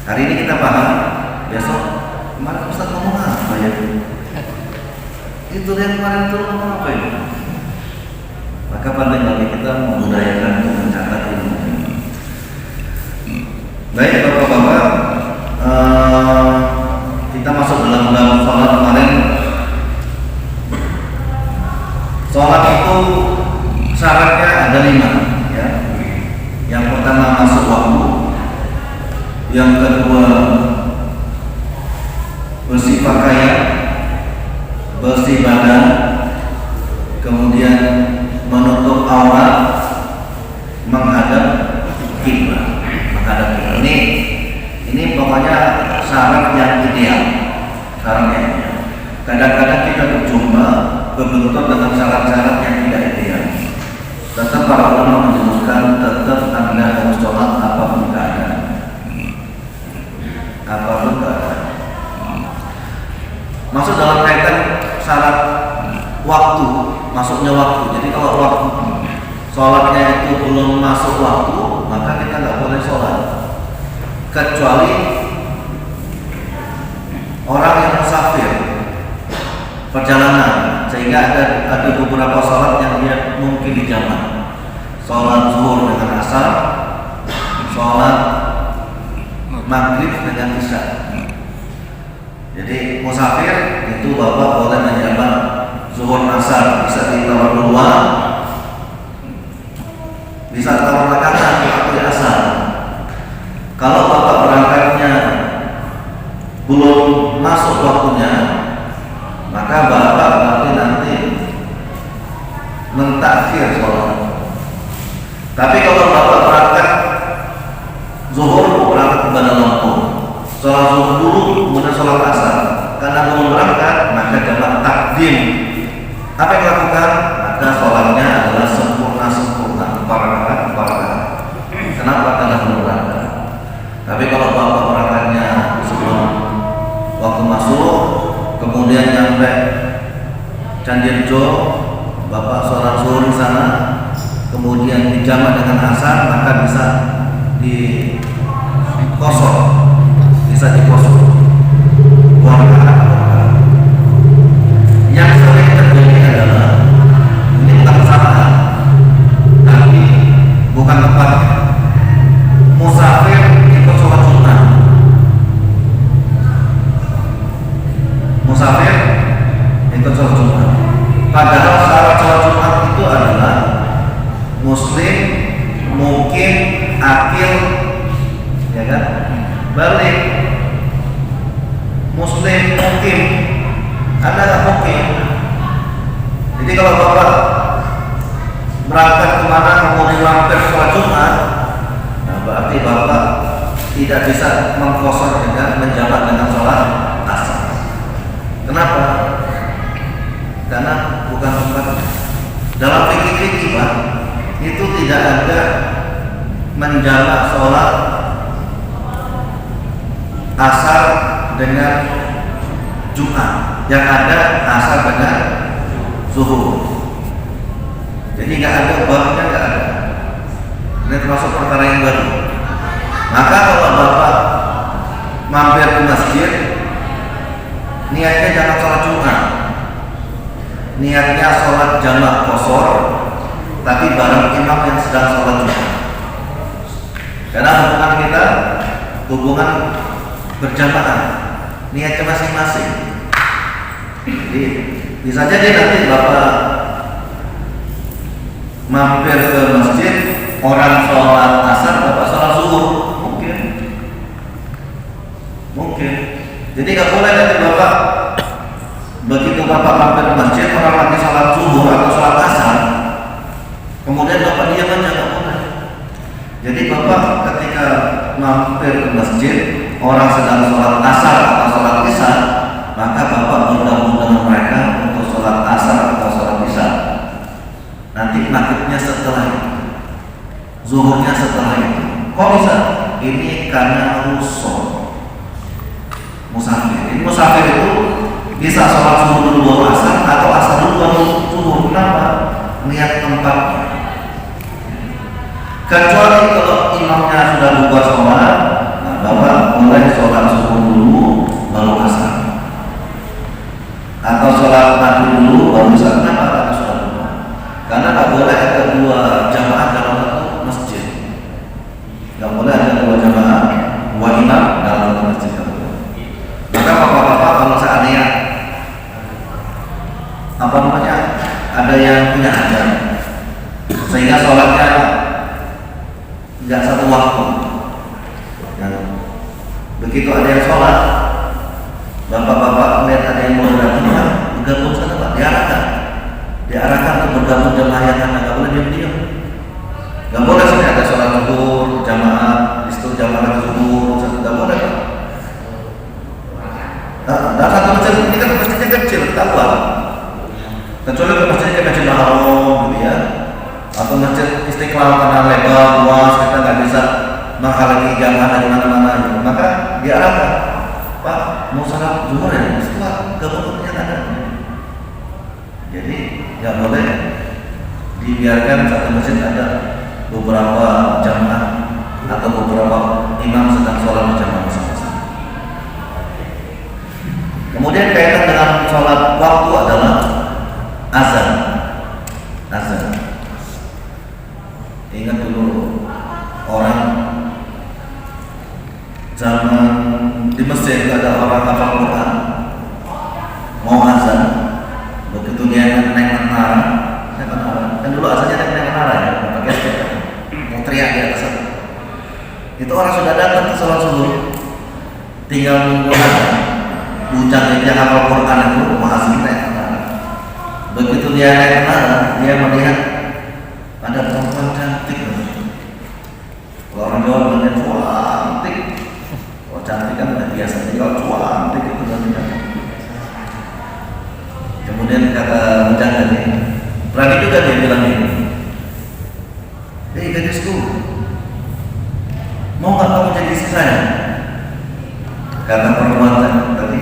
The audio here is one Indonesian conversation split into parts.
Hari ini kita paham, besok kemarin Ustaz ngomong apa ya? Itu yang kemarin itu ngomong apa ya? Maka penting bagi kita membudayakan untuk mencatat ilmu. Baik Bapak-bapak, kita masuk dalam sholat kemarin. Sholat itu syaratnya ada 5 ya. Yang pertama masuk waktu, yang kedua bersih pakaian, bersih badan, kemudian menutup aurat, menghadap kiblat. Ini pokoknya syarat yang ideal. Syaratnya. Kadang-kadang kita berjumpa berbentur dengan syarat-syarat yang tidak ideal. Tetap para ulama menyebutkan tetap Anda harus sholat apapun keadaan. Apapun keadaan. Masuk dalam kaitan syarat waktu, masuknya waktu. Jadi kalau waktu sholatnya itu belum masuk waktu, maka kita nggak boleh sholat. Kecuali orang yang musafir, perjalanan, sehingga ada beberapa sholat yang dia mungkin dijamak. Sholat zuhur dengan asar, sholat maghrib dengan isya. Jadi musafir itu bapak boleh menjamak zuhur asar, bisa ditawar duluan, bisa tawar belakangan waktu asar. Kalau bapak berangkatnya belum masuk waktunya, maka bapak berarti nanti mentakhir sholat. Tapi kalau bapak berangkat zuhur, berangkat ke Bandar Lampung, sholat zuhur dulu, kemudian sholat asar, karena belum berangkat, maka jamak takdim. Apa yang dilakukan? Maka sholatnya adalah sempurna, 4 rakaat. Kenapa? Karena belum berangkat. Tapi kalau bapak berangkatnya sebelum waktu masuk, kemudian nyampe Candirejo, bapak sholat zuhur di sana, kemudian dijamak dengan asar, maka bisa dikosong, Yang sering terjadi adalah ini bukan kesalahan, tapi bukan tepatnya. Musafir ikut sholat Jumat. Musafir ikut sholat Jumat. Padahal syarat sholat Jumat itu adalah muslim, mungkin, akil, ya kan? Balik. Muslim, mungkin, Anda nggak mungkin. Jadi kalau bapak berangkat kemana kemudian mampir sholat Jumat, nah berarti bapak tidak bisa mengkosor dengan menjamak dengan sholat asar. Kenapa? Karena bukan tempatnya. Dalam fikih Pak, itu tidak ada menjamak sholat asar dengan Jumat. Yang ada asar dengan zuhur. Jadi nggak ada babnya, nggak ada. Ini termasuk perkara yang baru. Maka kalau bapak mampir ke masjid, niatnya jangan sholat Jumat, niatnya sholat jamak qashar, tapi bareng imam yang sedang sholat Jumat. Karena hubungan kita hubungan berjamaah, niatnya masing-masing. Jadi bisa jadi nanti bapak mampir ke masjid, orang sholat asar, bapak sholat zuhur, mungkin. Jadi nggak boleh nanti bapak begitu bapak mampir ke masjid, orang lagi sholat zuhur atau sholat asar, kemudian bapak diam aja, nggak boleh. Jadi bapak ketika mampir ke masjid, orang sedang sholat asar atau sholat isya, maka bapak bergabung dengan mereka untuk sholat asar atau sholat isya. Nanti maghribnya setelah itu, zuhurnya setelah itu. Kok bisa? Ini karena rusuh musafir. Ini musafir itu bisa sholat zuhur dulu baru asar, atau asar dulu baru zuhur. Kenapa? Niat tempatnya. Kecuali kalau imamnya sudah buka sholat, nah bapak boleh sholat subuh dulu baru asar, atau sholat maghrib dulu baru asar. Kenapa kata sholat dulu? Karena tak boleh ada dua jamaah dalam satu masjid. Tidak boleh ada dua jamaah, dua imam dalam satu masjid. Maka bapak-bapak kalau seandainya ada yang punya ajar sehingga sholatnya nggak satu waktu, begitu ada yang sholat, bapak-bapak melihat ada yang mau datang, bergabung sana Pak, diarahkan untuk bergabung jamaah yang karena nggak boleh diam-diam, nggak boleh sampai ada sholat zuhur jamaah, di situ jamaah zuhur, nggak boleh Pak. Dalam satu masjid ini kan masjidnya kecil, tahu kecuali ke masjidnya Masjid Haram gitu ya, atau masjid Istiqlal karena lebar luas kita nggak bisa menghalangi jamaah dari mana-mana gitu. Maka diarahkan, Pak mau salat zuhur ya, setelah kebetulan yang ada. Jadi nggak boleh dibiarkan satu masjid ada beberapa jamaah atau beberapa imam sedang sholat berjamaah masing-masing. Kemudian kaitan dengan sholat waktu adalah azan. Ingat dulu orang zaman di Mesir ada orang hafal Quran mau azan, begitu dia naik menara, kan dulu azannya naik menara ya, pakai mau teriak di atas. Itu orang sudah datang ke sholat subuh, tinggal nunggu azan. Ucap yang hafal Quran itu mau azan naik menara. Begitu dia naik menara, dia melihat ada perempuan cantik. Kalau orang Jawa bilang cantik, kalau cantik kan udah biasa. Kalau cantik itu namanya. Kemudian kata menjaga nih, berani juga dia bilang ini. Hei gadisku, mau nggak kamu jadi istri saya? Kata perempuan tadi.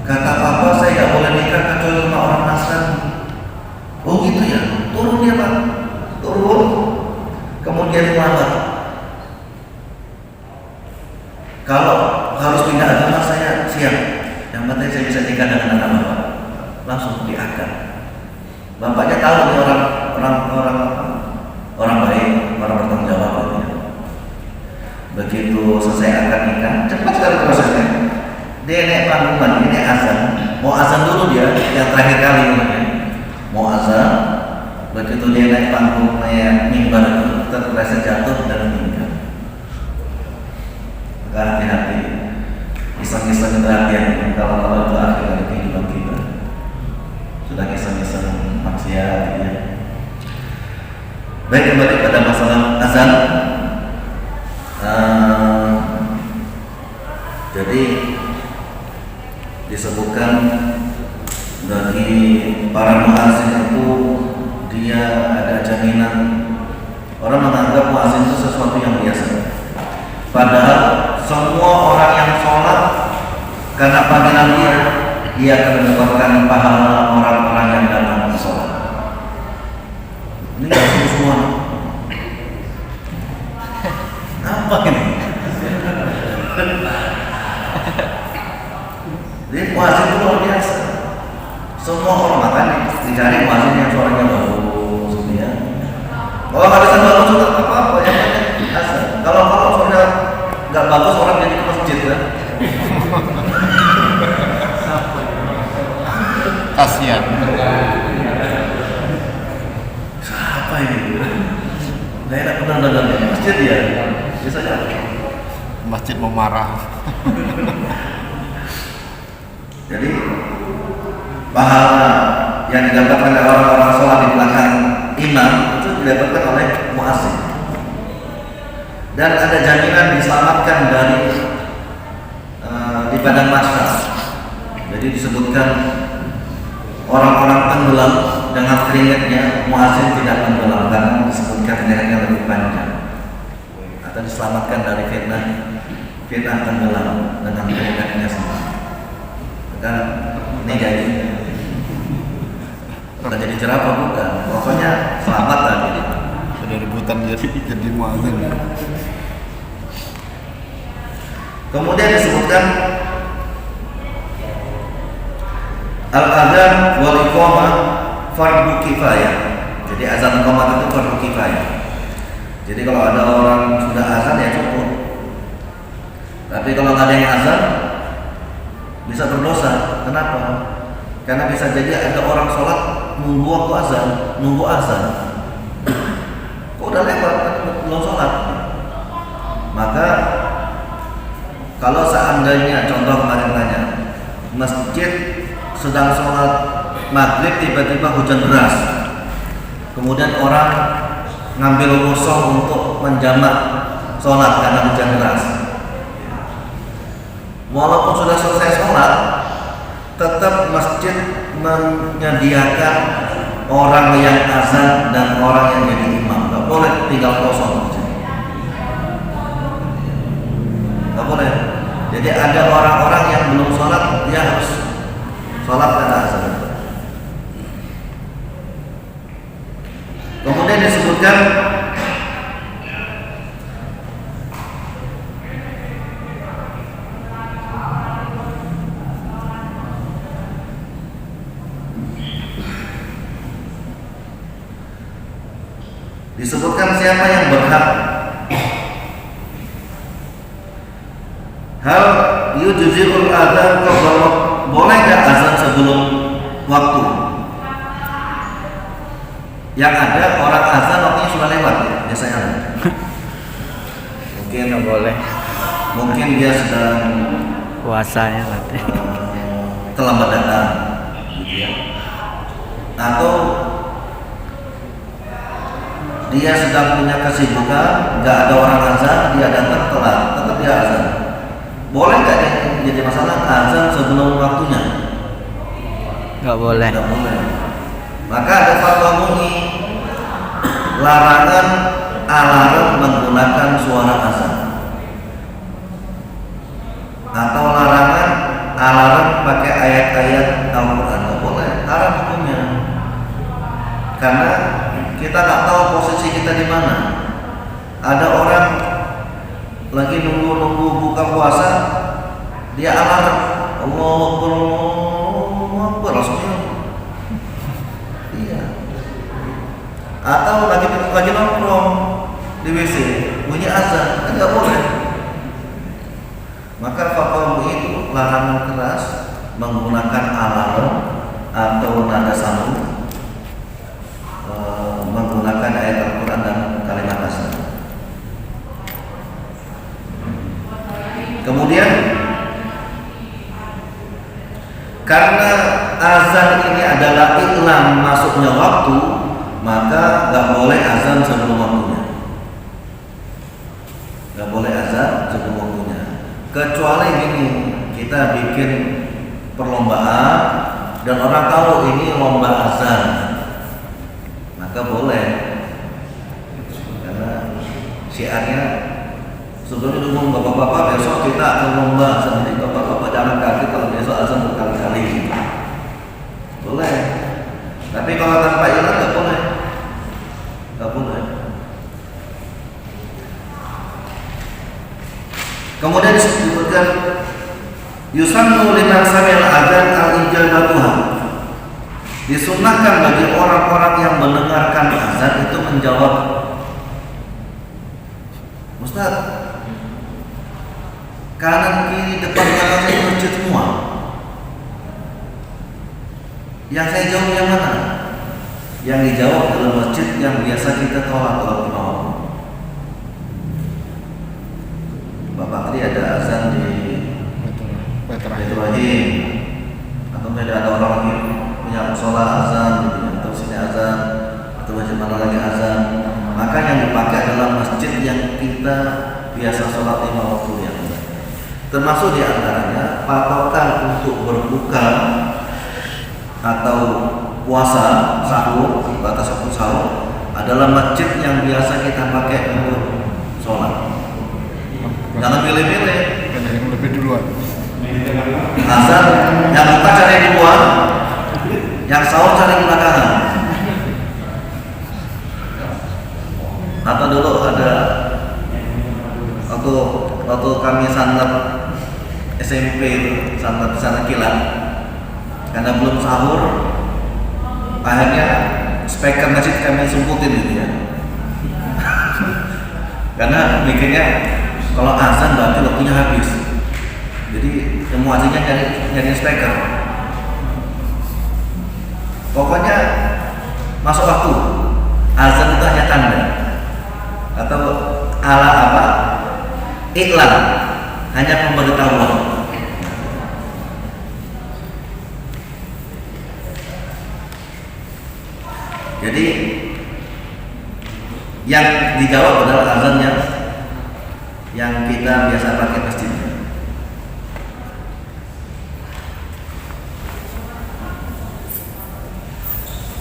Kata papa saya nggak boleh nikah kecuali sama orang Nasrani. Oh gitu ya, turun dia Pak, turun. Kemudian melamar. Kalau harus pindah agama saya siap. Yang penting saya bisa nikah dengan anak bapak. Langsung diakad. Bapaknya tahu nih orang baik, orang bertanggung jawab. Begitu selesai akad nikah, cepat sekali prosesnya. Dia naik panggungan, ini azan. Mau azan dulu dia, yang terakhir kali mau azan. Begitu dia naik panggung, naik mimbar itu terpleset jatuh dan meninggal. Maka hati-hati, kisah-kisah perhatian kalau itu akhir dari kehidupan kita. Sudah kisah-kisah maksiat ya. Baik, kembali pada masalah azan. Jadi disebutkan dari para muazzin itu dia ada jaminan. Orang menganggap muazzin itu sesuatu yang biasa, padahal semua orang yang sholat karena panggilan dia akan mendapatkan pahala orang-orang yang datang ke sholat. Ini nggak semua. Apa ini? Jadi muazzin itu luar biasa. Semua orang makanya dicari muazzin yang suaranya bagus, gitu ya. Kalau nggak bisa bagus juga apa-apa, yang penting asal. Kalau suaranya nggak bagus orang jadi ke masjid kan. Kasihan. Siapa ini? Nggak enak benar dengarnya. Masjid ya, biasanya. Masjid mau marah. Jadi pahala yang didapatkan oleh orang-orang sholat di belakang imam itu didapatkan oleh muazzin. Dan ada jaminan diselamatkan dari di padang mahsyar. Jadi disebutkan orang-orang tenggelam dengan keringatnya, muazzin tidak tenggelam karena disebutkan keringatnya lebih panjang. Atau diselamatkan dari fitnah tenggelam dengan keringatnya sendiri. Maka ini jadi jerapah bukan, pokoknya selamat lah gitu. Ada rebutan jadi muazzin. Kemudian disebutkan al-adzan wal iqamah fardhu kifayah. Jadi azan iqamah itu fardhu kifayah. Jadi kalau ada orang sudah azan ya cukup. Tapi kalau nggak ada yang azan bisa berdosa. Kenapa? Karena bisa jadi ada orang sholat nunggu waktu azan, nunggu azan. Kok udah lewat belum sholat? Maka kalau seandainya contoh kemarin tanya, masjid sedang sholat maghrib tiba-tiba hujan deras, kemudian orang ngambil rusuh untuk menjamak sholat karena hujan deras. Walaupun sudah selesai sholat, tetap masjid menyediakan orang yang azan dan orang yang jadi imam. Gak boleh tinggal kosong. Gak boleh. Jadi ada orang-orang yang belum sholat, dia harus sholat karena azan. Kemudian disebutkan siapa yang berhak. Hal yujizul adzan qabla, boleh enggak azan sebelum waktu? Yang ada orang azan waktunya sudah lewat ya, biasanya. Mungkin nggak boleh. Mungkin dia sedang Puasanya nanti. terlambat datang, gitu ya. Atau dia sedang punya kesibukan, nggak ada orang azan, dia datang telat, tetap dia azan. Boleh nggak jadi masalah azan sebelum waktunya? Nggak boleh. Nggak boleh. Maka ada fatwa MUI, larangan alarm menggunakan suara azan, atau larangan alarm pakai ayat-ayat Al-Quran. Nggak boleh, haram hukumnya. Karena kita nggak tahu posisi kita di mana. Ada orang lagi nunggu buka puasa, dia alarm, Allahu Akbar, Allahu Akbar, langsung. Iya. Atau lagi nongkrong di WC, bunyi azan, kan nggak boleh. Maka fatwa itu larangan keras menggunakan alarm atau nada sambung, menggunakan ayat Al-Quran dan kalimat azan. Kemudian karena azan ini adalah iklan masuknya waktu, maka nggak boleh azan sebelum waktunya. Nggak boleh azan sebelum waktunya. Kecuali gini, kita bikin perlombaan dan orang tahu ini lomba azan, maka boleh. Karena syiarnya sebelum ngomong bapak-bapak besok kita akan lomba azan, jadi bapak-bapak jangan kaget kalau besok azan berkali-kali. Boleh. Tapi kalau tanpa iklan nggak boleh. Nggak boleh. Kemudian disebutkan yusannu liman sami'al adzan al-ijabatuha. Disunnahkan bagi orang-orang yang mendengarkan azan itu menjawab. Ustaz, kanan kiri depan belakang itu masjid semua. Yang saya jawab yang mana? Yang dijawab adalah masjid yang biasa kita tolak kalau mau. Bapak tadi ada azan di Baitur Rahim, atau ada orang yang punya musola azan, gitu, atau sini azan, atau masjid mana lagi azan. Maka yang dipakai adalah masjid yang kita biasa sholat lima waktu yang termasuk diantaranya patokan untuk berbuka atau puasa sahur, batas waktu sahur adalah masjid yang biasa kita pakai untuk sholat. Jangan pilih-pilih. Yang lebih duluan. Azan yang buka cari duluan, yang sahur cari belakangan. Atau dulu ada waktu kami sanlat SMP itu sampai sana kilat karena belum sahur, akhirnya speaker masjid kami sumputin gitu ya. Karena mikirnya kalau azan berarti waktunya habis, jadi emosinya nyari speaker. Pokoknya masuk waktu, azan itu hanya tanda atau ala apa? Iklan, hanya pemberitahuan. Jadi yang dijawab adalah azan yang kita biasa pakai masjid.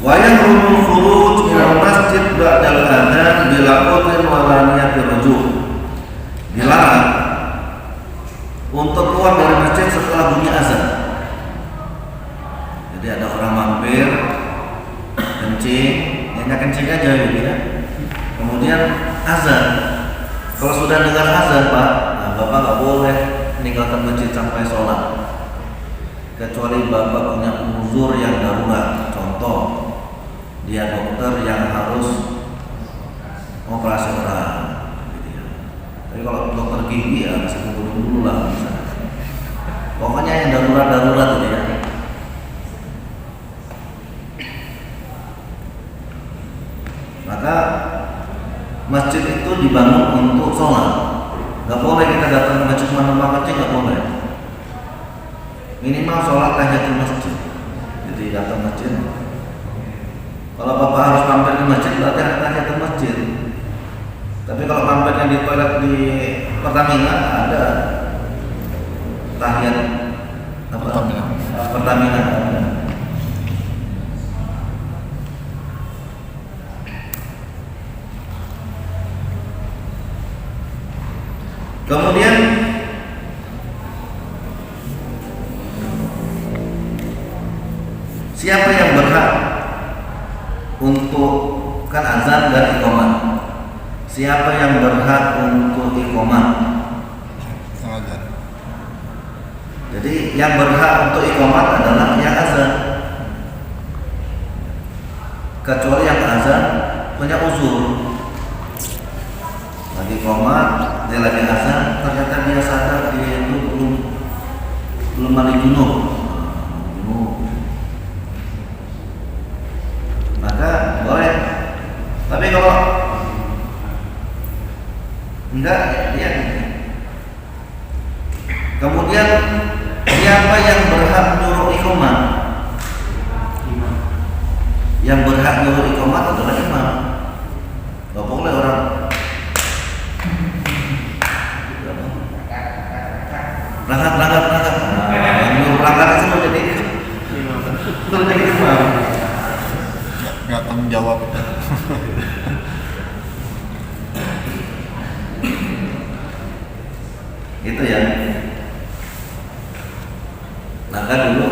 Wa yahrumul khuruj ila masjid ba'dal adzan bila qutin wa la niyatir rujuk. Dilarang untuk keluar dari masjid setelah bunyi azan. Jadi ada orang mampir kencing, ya kencing aja gitu ya. Kemudian azan. Kalau sudah dengar azan, Pak, nah, Bapak nggak boleh meninggalkan masjid sampai sholat. Kecuali Bapak punya uzur yang darurat. Contoh, dia dokter yang harus operasi orang. Gitu ya. Tapi kalau dokter gigi ya masih tunggu dulu lah. Misalnya. Pokoknya yang darurat gitu ya. Maka masjid itu dibangun untuk sholat. Gak boleh kita datang ke masjid cuma kecil, gak boleh. Minimal sholat tahiyatul masjid. Jadi datang masjid. Kalau Bapak harus mampir ke masjid berarti tahiyatul masjid. Tapi kalau mampirnya di toilet di Pertamina ada tahiyat apa? Pertamina. Kemudian siapa yang berhak untuk kan azan dan iqamah? Siapa yang berhak untuk iqamah? Azan. Jadi yang berhak untuk iqamah adalah yang azan. Kecuali yang azan punya uzur. Lagi iqamah, dia lagi azan, ternyata dia sadar dia itu belum mandi junub. Maka boleh. Tapi kalau enggak, dia. Kemudian siapa yang berhak nyuruh iqamah? Yang berhak nyuruh iqamah adalah imam. Gak boleh orang berangkat. Yang nyuruh berangkat itu mau jadi imam. Nggak tanggung jawab. Itu ya. Maka dulu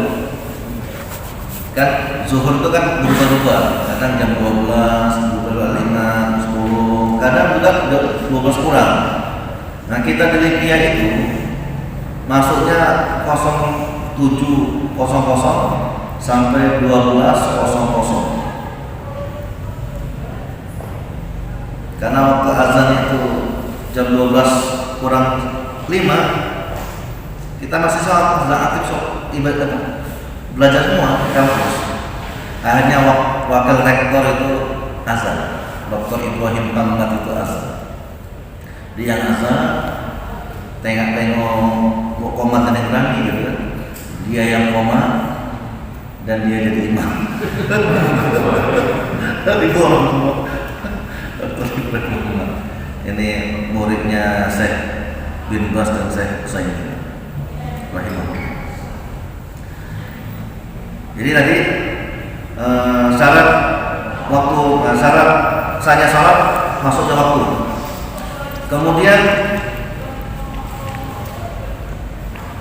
kan zuhur itu kan berubah-ubah. Kadang jam 12, 5, 10, kadang juga 12 kurang. Nah kita di Libya itu masuknya 07.00 sampai 12.00. Karena waktu azan itu jam 12 kurang 5, kita masih sedang aktif ibadah belajar semua di kampus. Akhirnya wakil rektor itu azan, Dr. Ibrahim Muhammad itu azan. Dia azan, tengok koma dan berani gitu kan. Dia yang koma dan dia jadi imam. Diborong semua. Ini muridnya Syekh bin Bas dan Syekh Utsaimin rahimahullah. Jadi tadi syarat sahnya salat masuknya waktu. Kemudian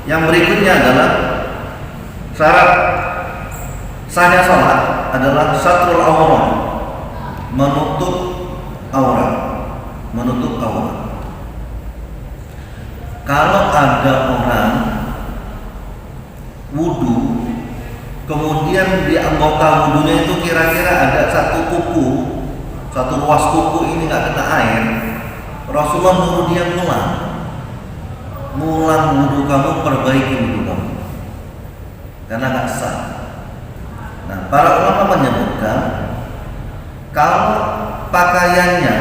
yang berikutnya adalah syarat sahnya salat adalah satrul aurat, menutup aurat. Kalau ada orang kemudian di anggota wudhunya itu kira-kira ada satu ruas kuku ini nggak kena air, Rasulullah nyuruh dia ngulang wudhu kamu, perbaiki wudhu kamu, karena nggak sah. Nah, para ulama menyebutkan kalau pakaiannya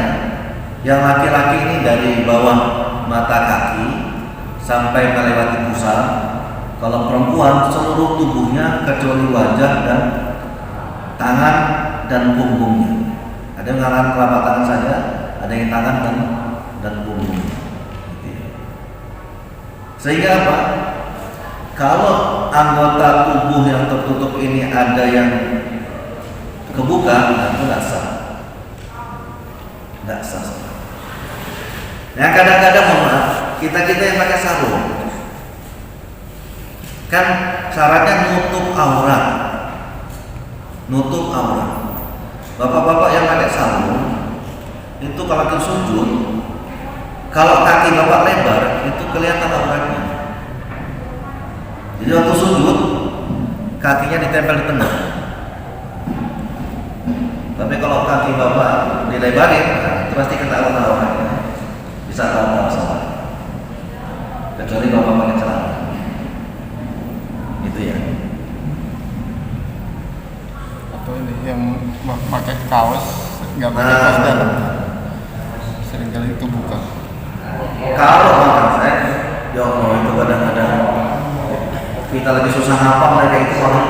yang laki-laki ini dari bawah mata kaki sampai melewati pusar, kalau perempuan seluruh tubuhnya kecuali wajah dan tangan dan punggungnya. Ada yang ngarang telapak tangan saja, ada yang tangan dan punggung. Sehingga apa? Kalau anggota tubuh yang tertutup ini ada yang kebuka, itu nggak sah. Nggak sah. Nah, kadang-kadang kita yang pakai sarung, kan syaratnya nutup aurat. Bapak-bapak yang pakai sarung itu kalau ke sujud, kalau kaki bapak lebar itu kelihatan auratnya. Jadi waktu sujud kakinya ditempel di tengah. Tapi kalau kaki bapak dilebarin, itu pasti ketahuan auratnya. Bisa tahu salah. Kecuali bapak pakai celana. Itu ya. Atau ini yang pakai kaos nggak pakai kaos dalam, seringkali itu buka. Kalau makan saya, ya Allah, itu kadang-kadang kita lagi susah ngapa mereka itu orang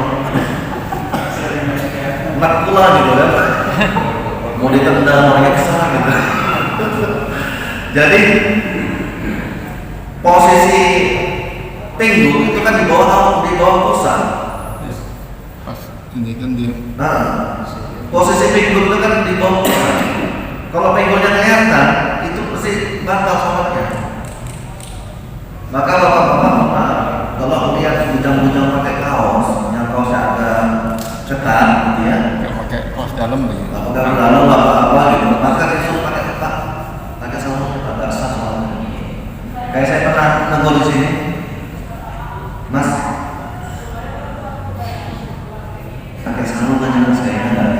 enak pula gitu kan, mau ditendang orangnya kesana gitu. Jadi posisi pinggul itu kan di bawah pusat. Pas ini kan dia. Nah, posisi pinggul itu kan di bawah pusat. Kalau pinggulnya kelihatan, itu pasti batal sholatnya. Maka bapak-bapak, kalau lihat bujang-bujang pakai kaos, yang kaosnya agak ketat, gitu ya, Nggak pakai kaos dalam lagi. nggak pakai dalam apa gitu, maka disuruh pakai ketat, pakai sarung agak sah sholatnya. Kayak saya pernah negur di sini, Mas, pakai sarung aja mas, kayaknya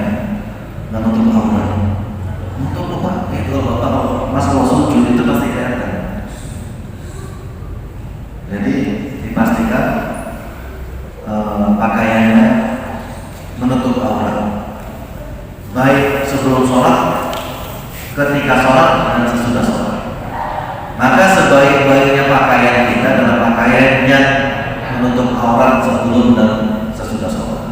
nggak nutup aurat. Nutup apa? Itu kalau mas mau sujud itu pasti kelihatan. Jadi dipastikan pakaiannya menutup aurat, baik sebelum sholat, ketika sholat, dan sesudah sholat. Maka sebaik-baiknya pakaian kita adalah pakaian yang menutup aurat sebelum dan sesudah sholat.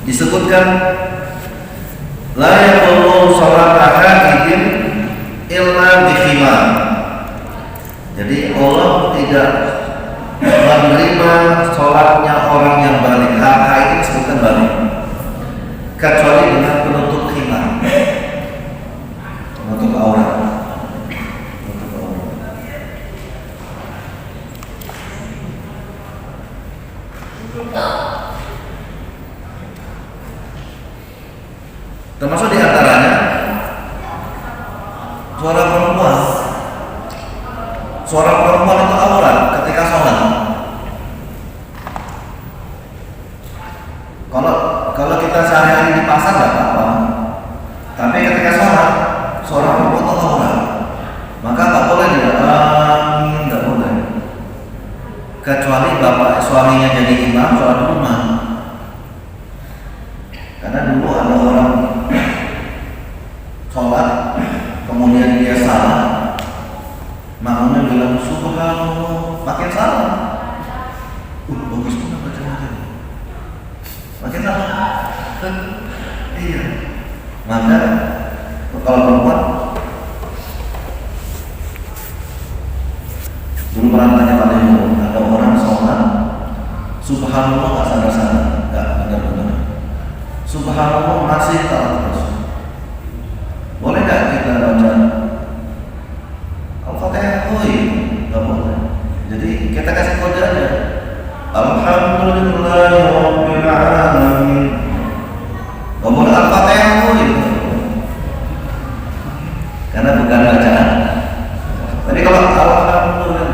Disebutkan la yaqulu sholat ahadin illa bikhimar. Jadi Allah tidak menerima sholatnya orang yang balik. Hak ini disebutkan balik, kecuali dengan penutup khimar, penutup aurat. Termasuk diantaranya suara perempuan itu aurat ketika sholat. Kalau kita sehari-hari di pasar nggak apa-apa, tapi ketika sholat suara perempuan itu aurat, maka nggak boleh dia amin, nggak boleh. Kecuali bapak suaminya jadi imam sholat di rumah. Karena dulu ada orang sholat, kemudian dia salah, makmumnya bilang subhanallah, makin salah. Bagus pun bacanya, makin salah. Iya. Maka kalau perempuan, dulu pernah tanya pada ibu, ada orang sholat, subhanallah nggak sadar-sadar, nggak benar-benar. Subhanallah masih salah terus. Boleh nggak kita baca Al-Fatihah? Nggak boleh. Jadi kita kasih kode aja. Alhamdulillahirabbil alamin. Nggak boleh Al-Fatihah karena bukan bacaan. Tapi kalau Alhamdulillah,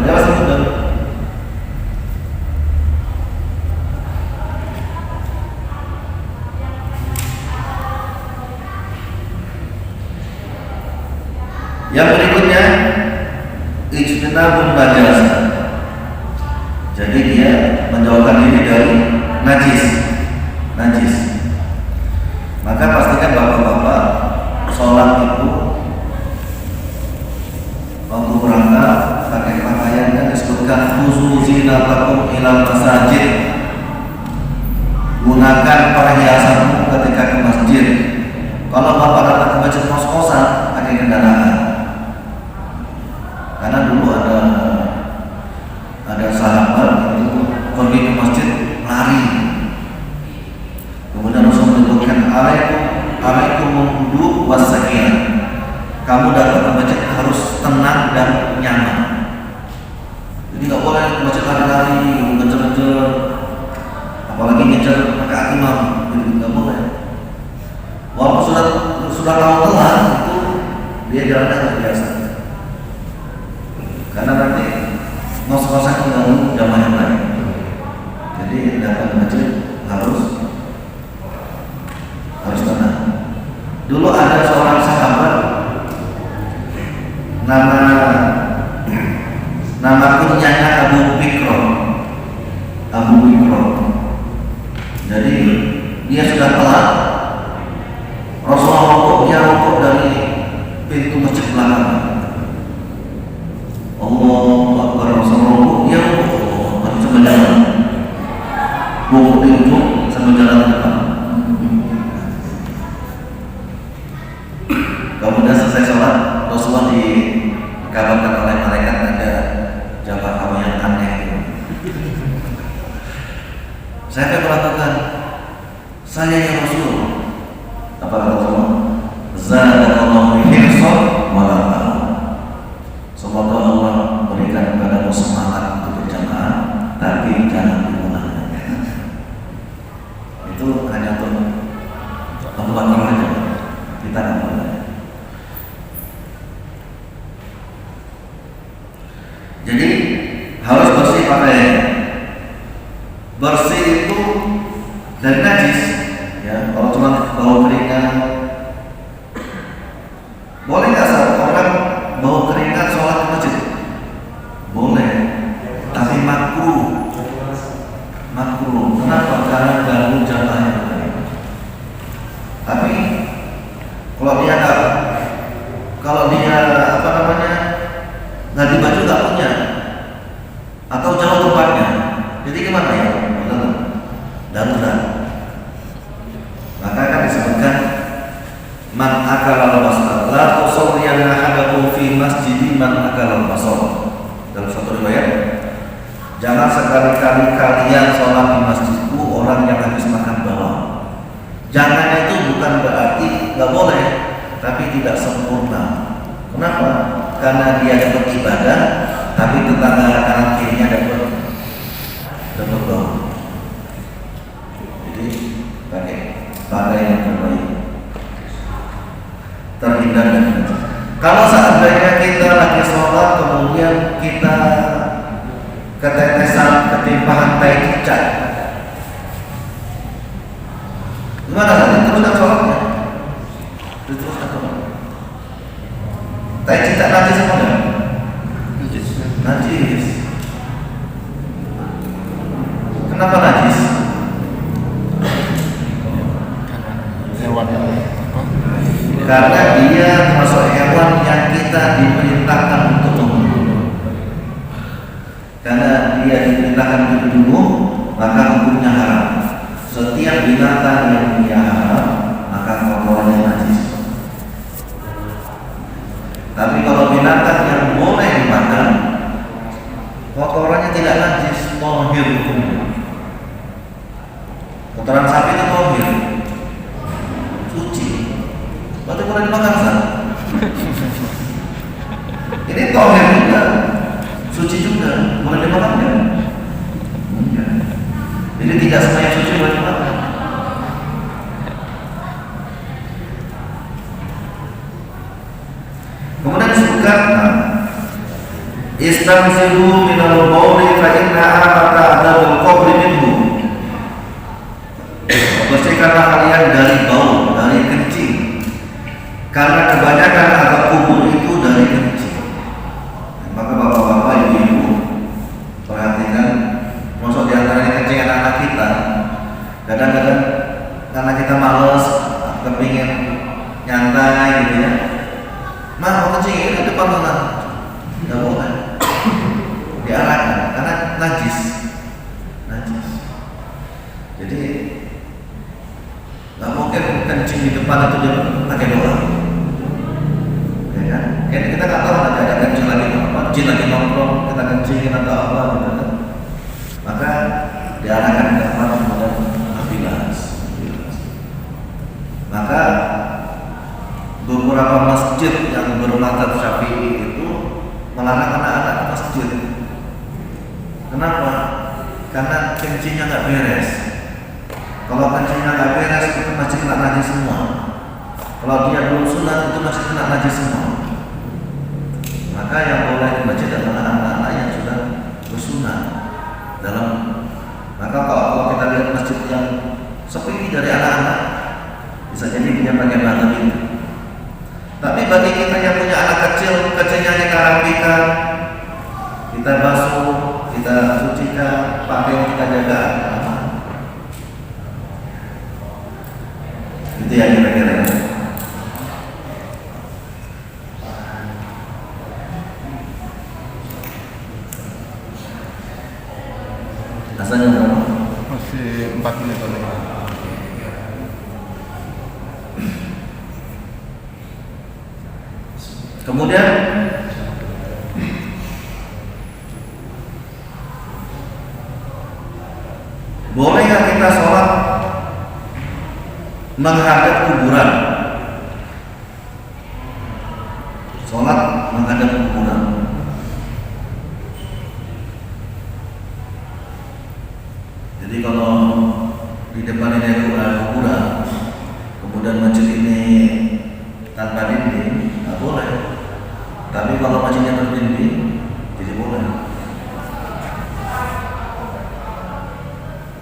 Yang berikutnya ijtinabun najasa. Jadi dia menjauhkan diri dari najis. Maka pastikan bapak-bapak sholat itu waktu berangkat pakai pakaian yang disebutkan khuzu zinatakum ilal masajid. Gunakan perhiasanmu ketika ke masjid. Kalau bapak datang ke masjid kos-kosan, pakai kendaraan. Karena dulu ada sahabat itu pergi ke masjid lari. Kemudian Rasul menyebutkan alaikum wudu wasakin. Kamu datang ke masjid harus tenang dan nyaman. Jadi nggak boleh ke masjid lari-lari, ngejar-ngejar, apalagi ngejar pakai imam, itu nggak boleh. Walaupun sudah tahu telat, itu dia jalannya biasa. Karena nanti ngos-ngosan mengganggu jamaah yang lain. Jadi datang ke masjid harus tenang. Dulu ada seorang sahabat nama kunyanya Abu Bikro. Jadi dia sudah telat. Rasulullah dia rokok dari pintu masjid belakang. Allahu Akbar. Rasulullah dia rokok sambil jalan. Rokok di ujung sambil jalan ke depan. Kemudian selesai sholat, Rasulullah dikabarkan oleh malaikat ada jabah kamu yang aneh itu. Saya akan melakukan. Saya yang Rasul. Apa kata Rasulullah? Zadakallahu hirsan wa la ta'ala. Semoga Allah berikan kepadamu semangat untuk berjamaah, tapi jangan diulang. Itu hanya untuk Abu Bakar aja. Kita nggak boleh. Jadi harus bersih pakaian. Bersih itu dari najis. Ya, kalau cuma bau keringat, boleh nggak orang bau keringat sholat di masjid? Boleh, tapi makruh. Kenapa? Karena ganggu jamaah yang lain. Tapi kalau dia ganti baju nggak punya atau jauh tempatnya, jadi gimana ya? Darurat. Maka akan disebutkan man akala al-basar la tusalliyanna ahadakum fi masjidi man akala al-basar. Dalam satu riwayat, jangan sekali-kali kalian sholat di masjidku orang yang habis makan bawang. Jangan itu bukan berarti nggak boleh, tapi tidak sempurna. Kenapa? Karena dia dapat ibadah, tapi tetangga kanan kirinya dapat bau. Jadi pakai yang terbaik, terhindar dari itu. Kalau seandainya kita lagi sholat kemudian kita ketetesan ketimpahan tai cicak, gimana tadi? Teruskan sholatnya. Tai cicak najis apa enggak? Najis. Kenapa najis? Hewan apa? Karena dia termasuk hewan yang kita diperintahkan untuk membunuh. Karena dia diperintahkan untuk dibunuh, maka hukumnya haram. Setiap binatang yang dia haram, maka kotorannya najis. Tapi kalau binatang yang boleh dimakan, kotorannya tidak najis, tohir hukumnya. Kotoran sapi itu tohir, suci, berarti boleh dimakan kan? Ini tohir juga, suci juga, boleh dimakan kan? Jadi tidak semuanya suci boleh dimakan. Kemudian disebutkan istamsilu minal bauli fa innaha ta'adul qabri minhu. Bersihkanlah kalian dari bau, dari kencing, karena kebanyakan azab kubur itu dari kencing di depan itu dia pakai doa, ya kan? Kayak kita nggak tahu nanti ada kencing lagi apa, jin lagi nongkrong, kita kencingin atau apa gitu kan? Maka diarahkan ke kamar kemudian bilas. Maka beberapa masjid yang bermadzhab Syafi'i itu melarang anak-anak ke masjid. Kenapa? Karena kencingnya nggak beres. Kalau kencingnya nggak beres itu masih kena najis semua. Kalau dia belum sunat itu masih kena najis semua. Maka yang boleh ke masjid adalah anak-anak yang sudah bersunat. Maka kalau kita lihat masjid yang sepi dari anak-anak, bisa jadi dia pakai batu itu. Tapi bagi kita yang punya anak kecil, kecilnya kita rapikan, kita basuh, kita sucikan, pakai kita jaga. Itu yang kira-kira. Rasanya berapa? Masih 4 menit lagi. Kemudian boleh nggak kita sholat menghadap kuburan? Sholat menghadap kuburan. Jadi kalau di depan ini ada kuburan, kemudian masjid ini tanpa dinding, nggak boleh. Tapi kalau masjidnya berdinding, jadi boleh.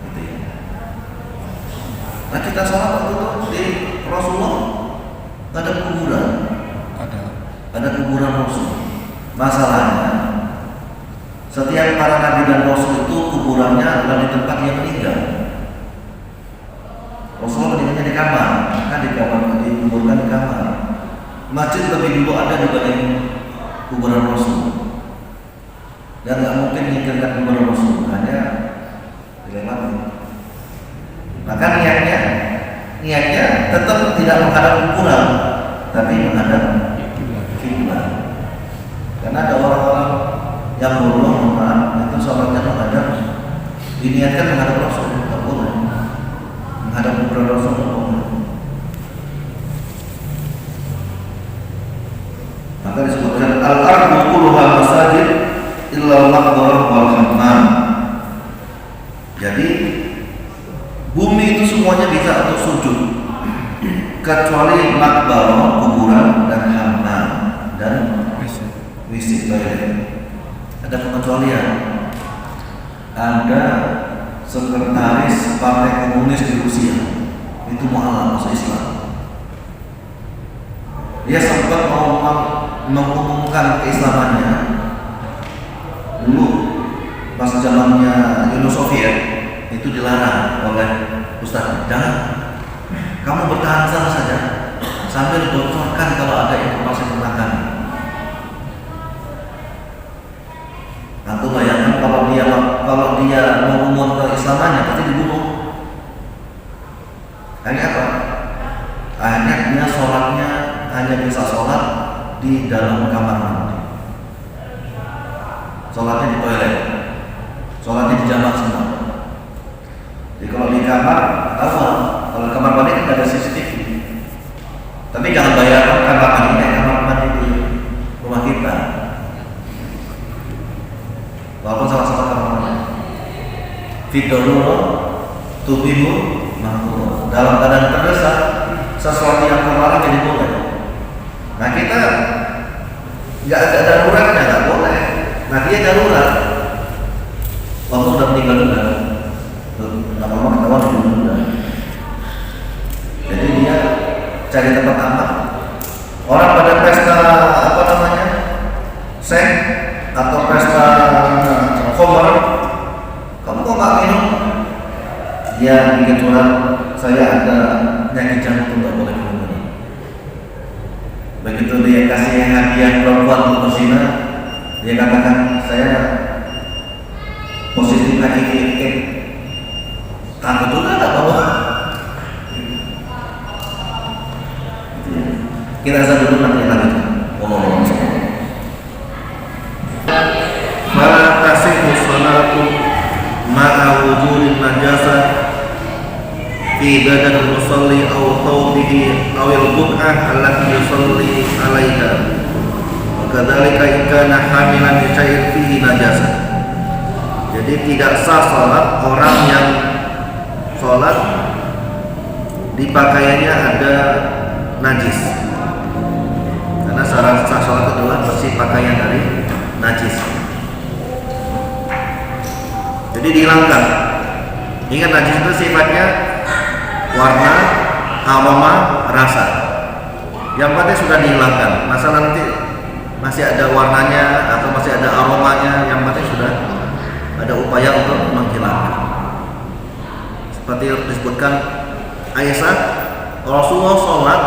Gitu ya. Nah kita sholat waktu itu di Rasulullah ada kuburan, ada kuburan Rasul. Masalahnya setiap para nabi dan Rasul itu kuburannya adalah di tempat dia meninggal. Rasulullah meninggalnya di kamar, kan dikuburkan di kamar. Masjid lebih dulu ada dibanding kuburan Rasul, dan nggak mungkin meninggalkan kuburan Rasul, hanya dilewati. Maka niatnya tetap tidak menghadap kuburan, tapi menghadap kiblat. Karena ada orang-orang yang bodoh, itu sholatnya menghadap, diniatkan menghadap Rasul, nggak boleh. Menghadap kuburan Rasul nggak boleh. Maka disebutkan al-ardu kulluha masajid illa al-maqbarah wal hammam. Jadi bumi itu semuanya bisa untuk sujud kecuali maqbarah, kuburan, dan hammam dan WC toilet. Ada pengecualian. Ada sekretaris partai komunis di Rusia, itu mualaf masuk Islam. Dia sempat mau mengumumkan keislamannya dulu pas zamannya Uni Soviet, itu dilarang oleh Ustaz. Jangan, kamu bertahan sana saja sambil bocorkan kalau ada informasi tentang kami. Antum bayangkan kalau dia mengumumkan keislamannya pasti dibunuh. Akhirnya apa? Akhirnya dia sholatnya hanya bisa sholat di dalam kamar mandi, sholatnya di toilet, sholatnya di jamak semua. Jadi kalau di kamar, tahu kalau kamar mandi kan ada CCTV. Tapi jangan bayangkan kamar mandi kayak kamar mandi di rumah kita. Walaupun sama-sama kamar mandi. Fidorullah, tubihu, mahmud. Dalam keadaan terdesak, sesuatu yang terlarang jadi boleh. Nah kita nggak ada daruratnya, nggak boleh. Nah dia darurat, waktu udah meninggal dunia, lama-lama ketahuan dia meninggal. Jadi dia cari tempat aman. Orang pada pesta apa namanya, seks atau pesta khamar, kamu kok nggak minum? Dia bikin surat, saya ada penyakit jantung, nggak boleh minum. Begitu dia kasih hadiah perempuan untuk berzina, dia katakan saya positif HIV. Takut juga nggak bawa. Kita azan dulu nanti lanjut. Ngomong-ngomong. Fala tasihu sholatu ma'a wujudin najasah fi badan musalli aw thawbihi aw al-buq'ah allati yusalli 'alaiha. Wa kadzalika in kana hamilan bi syai'in fihi najasah. Jadi tidak sah salat orang yang salat di pakaiannya ada najis. Karena syarat sah salat adalah bersih pakaian dari najis. Jadi dihilangkan. Ingat najis itu sifatnya warna, aroma, rasa. Yang penting sudah dihilangkan. Masalah nanti masih ada warnanya atau masih ada aromanya, yang penting sudah ada upaya untuk menghilangkan. Seperti yang disebutkan Aisyah, Rasulullah sholat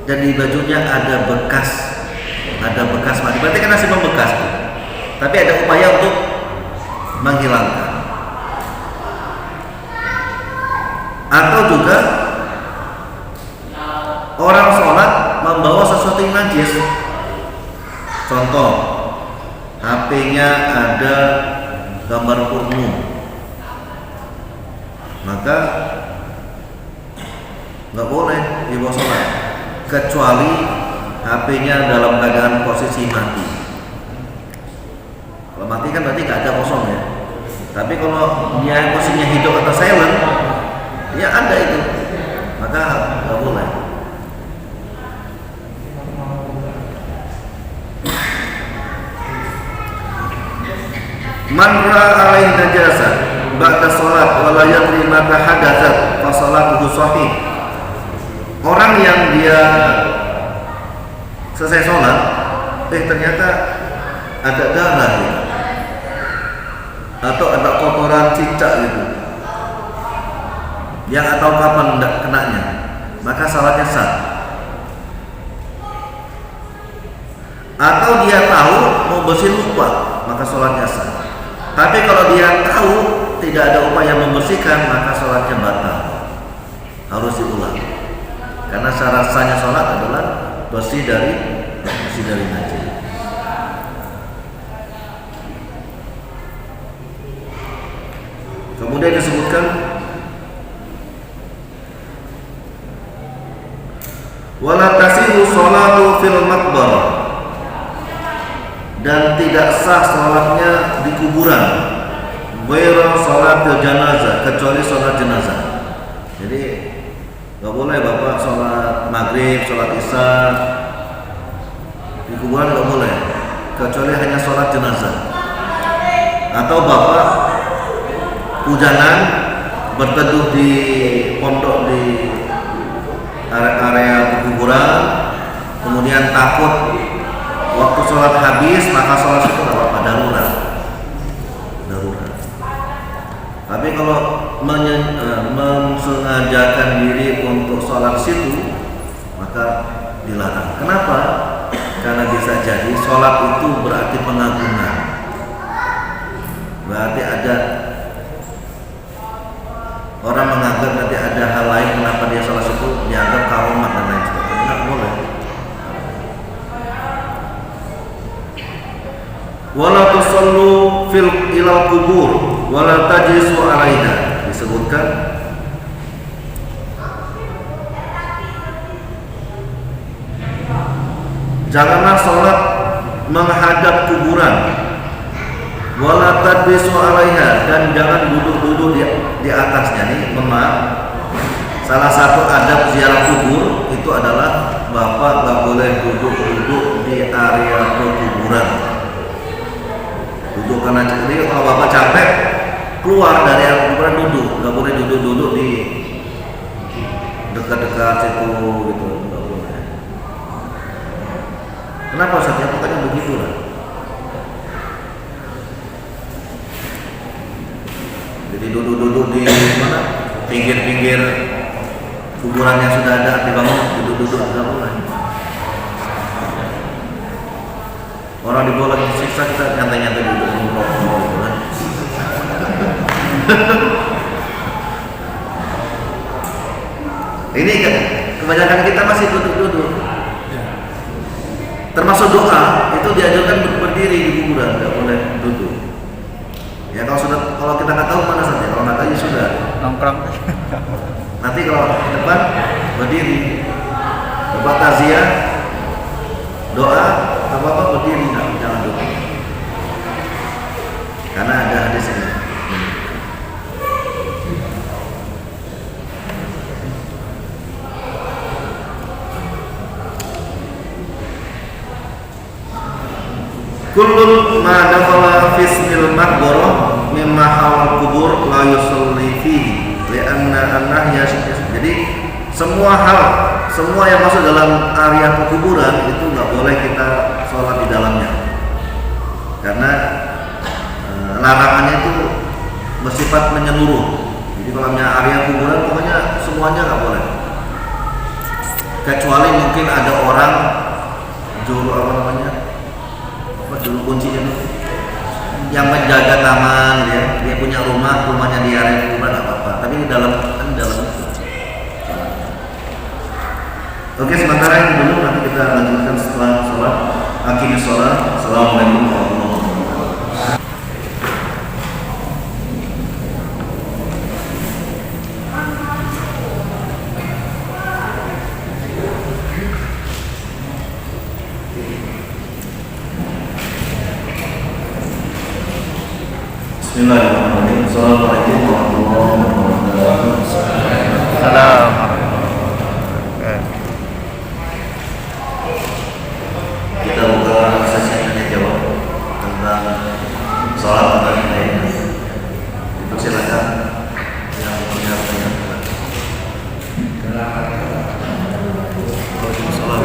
dan di bajunya ada bekas mandi. Berarti kan masih membekas, tapi ada upaya untuk menghilangkan. Atau juga orang sholat membawa sesuatu yang najis. Contoh, HP-nya ada gambar porno, maka nggak boleh dibawa sholat, kecuali HP-nya dalam keadaan posisi mati. Kalau mati kan berarti nggak ada kosong ya. Tapi kalau dia posisinya hidup atau silent, ya ada itu, maka nggak boleh. Man ra'a alaihi najasa ba'da salat wa la yadri mata hadatsat fa salatuhu sahih. Orang yang dia selesai sholat, ternyata ada darah gitu, atau ada kotoran cicak gitu, yang atau kapan kenanya, maka salatnya sah. Atau dia tahu mau bersihin lupa, maka sholatnya sah. Tapi kalau dia tahu tidak ada upaya membersihkan, maka sholatnya batal, harus diulang. Karena syarat sahnya sholat adalah bersih dari najis. Kemudian disebutkan wala tasihu sholatu fil maqbarah, dan tidak sah sholatnya di kuburan. Ghairu sholatil janazah, kecuali sholat jenazah. Jadi nggak boleh bapak sholat maghrib, sholat isya di kuburan, nggak boleh, kecuali hanya sholat jenazah. Atau bapak hujanan berteduh di pondok di area kuburan, kemudian takut waktu sholat habis, maka sholat itu nggak apa-apa, darurat. Tapi kalau mensengajakan diri untuk sholat situ, maka dilarang. Kenapa? Karena bisa jadi sholat itu berarti pengagungan, berarti ada orang menganggap nanti ada hal lain kenapa dia sholat situ, dianggap karumat dan lain sebagainya. Nggak boleh. Wala tusallu fil ilal kubur wala tajlisu 'alaiha, disebutkan janganlah sholat menghadap kuburan, wala tajlisu 'alaiha, dan jangan duduk-duduk di atasnya. Nih, maaf, salah satu adab ziarah kubur itu adalah bapak nggak boleh duduk-duduk di area kuburan. Duduk karena jadi kalau bapak capek keluar dari area kuburan duduk, nggak boleh duduk-duduk di dekat-dekat situ gitu, nggak boleh. Kenapa Ustaz? Pokoknya begitulah. Jadi duduk-duduk di mana? Pinggir-pinggir kuburan yang sudah ada dibangun, duduk-duduk nggak boleh. Orang dibawa lagi siksa, kita nyantai-nyantai duduk di rokok gitu kan. Ini kan kebanyakan kita masih duduk-duduk. Termasuk doa itu dianjurkan berdiri di kuburan, nggak boleh duduk. Ya kalau kita nggak tahu mana saja, kalau nggak tahu ya sudah. Nongkrong. Nanti kalau di depan berdiri, tempat takziah, doa, apa berdiri, jangan duduk. Karena ada hadis ini. Kullun ma dakhala fismil maqbarah mimma hawal kubur la yusalli fihi li'anna an-nahya. Jadi semua yang masuk dalam area pekuburan itu nggak boleh kita sholat di dalamnya, karena larangannya itu bersifat menyeluruh. Jadi kalau area kuburan pokoknya semuanya nggak boleh, kecuali mungkin ada orang juru kuncinya yang menjaga taman, dia punya rumahnya di area kuburan apa-apa, tapi di dalam itu. Oke, sementara itu dulu, nanti kita lanjutkan setelah sholat. Aqimis sholat. Assalamualaikum warahmatullahi wabarakatuh. Bismillahirrahmanirrahim. Assalamualaikum warahmatullahi wabarakatuh. Salam. Kita buka sesi tanya jawab tentang sholat tentang lainnya. Silakan yang punya pertanyaan. Waalaikumsalam.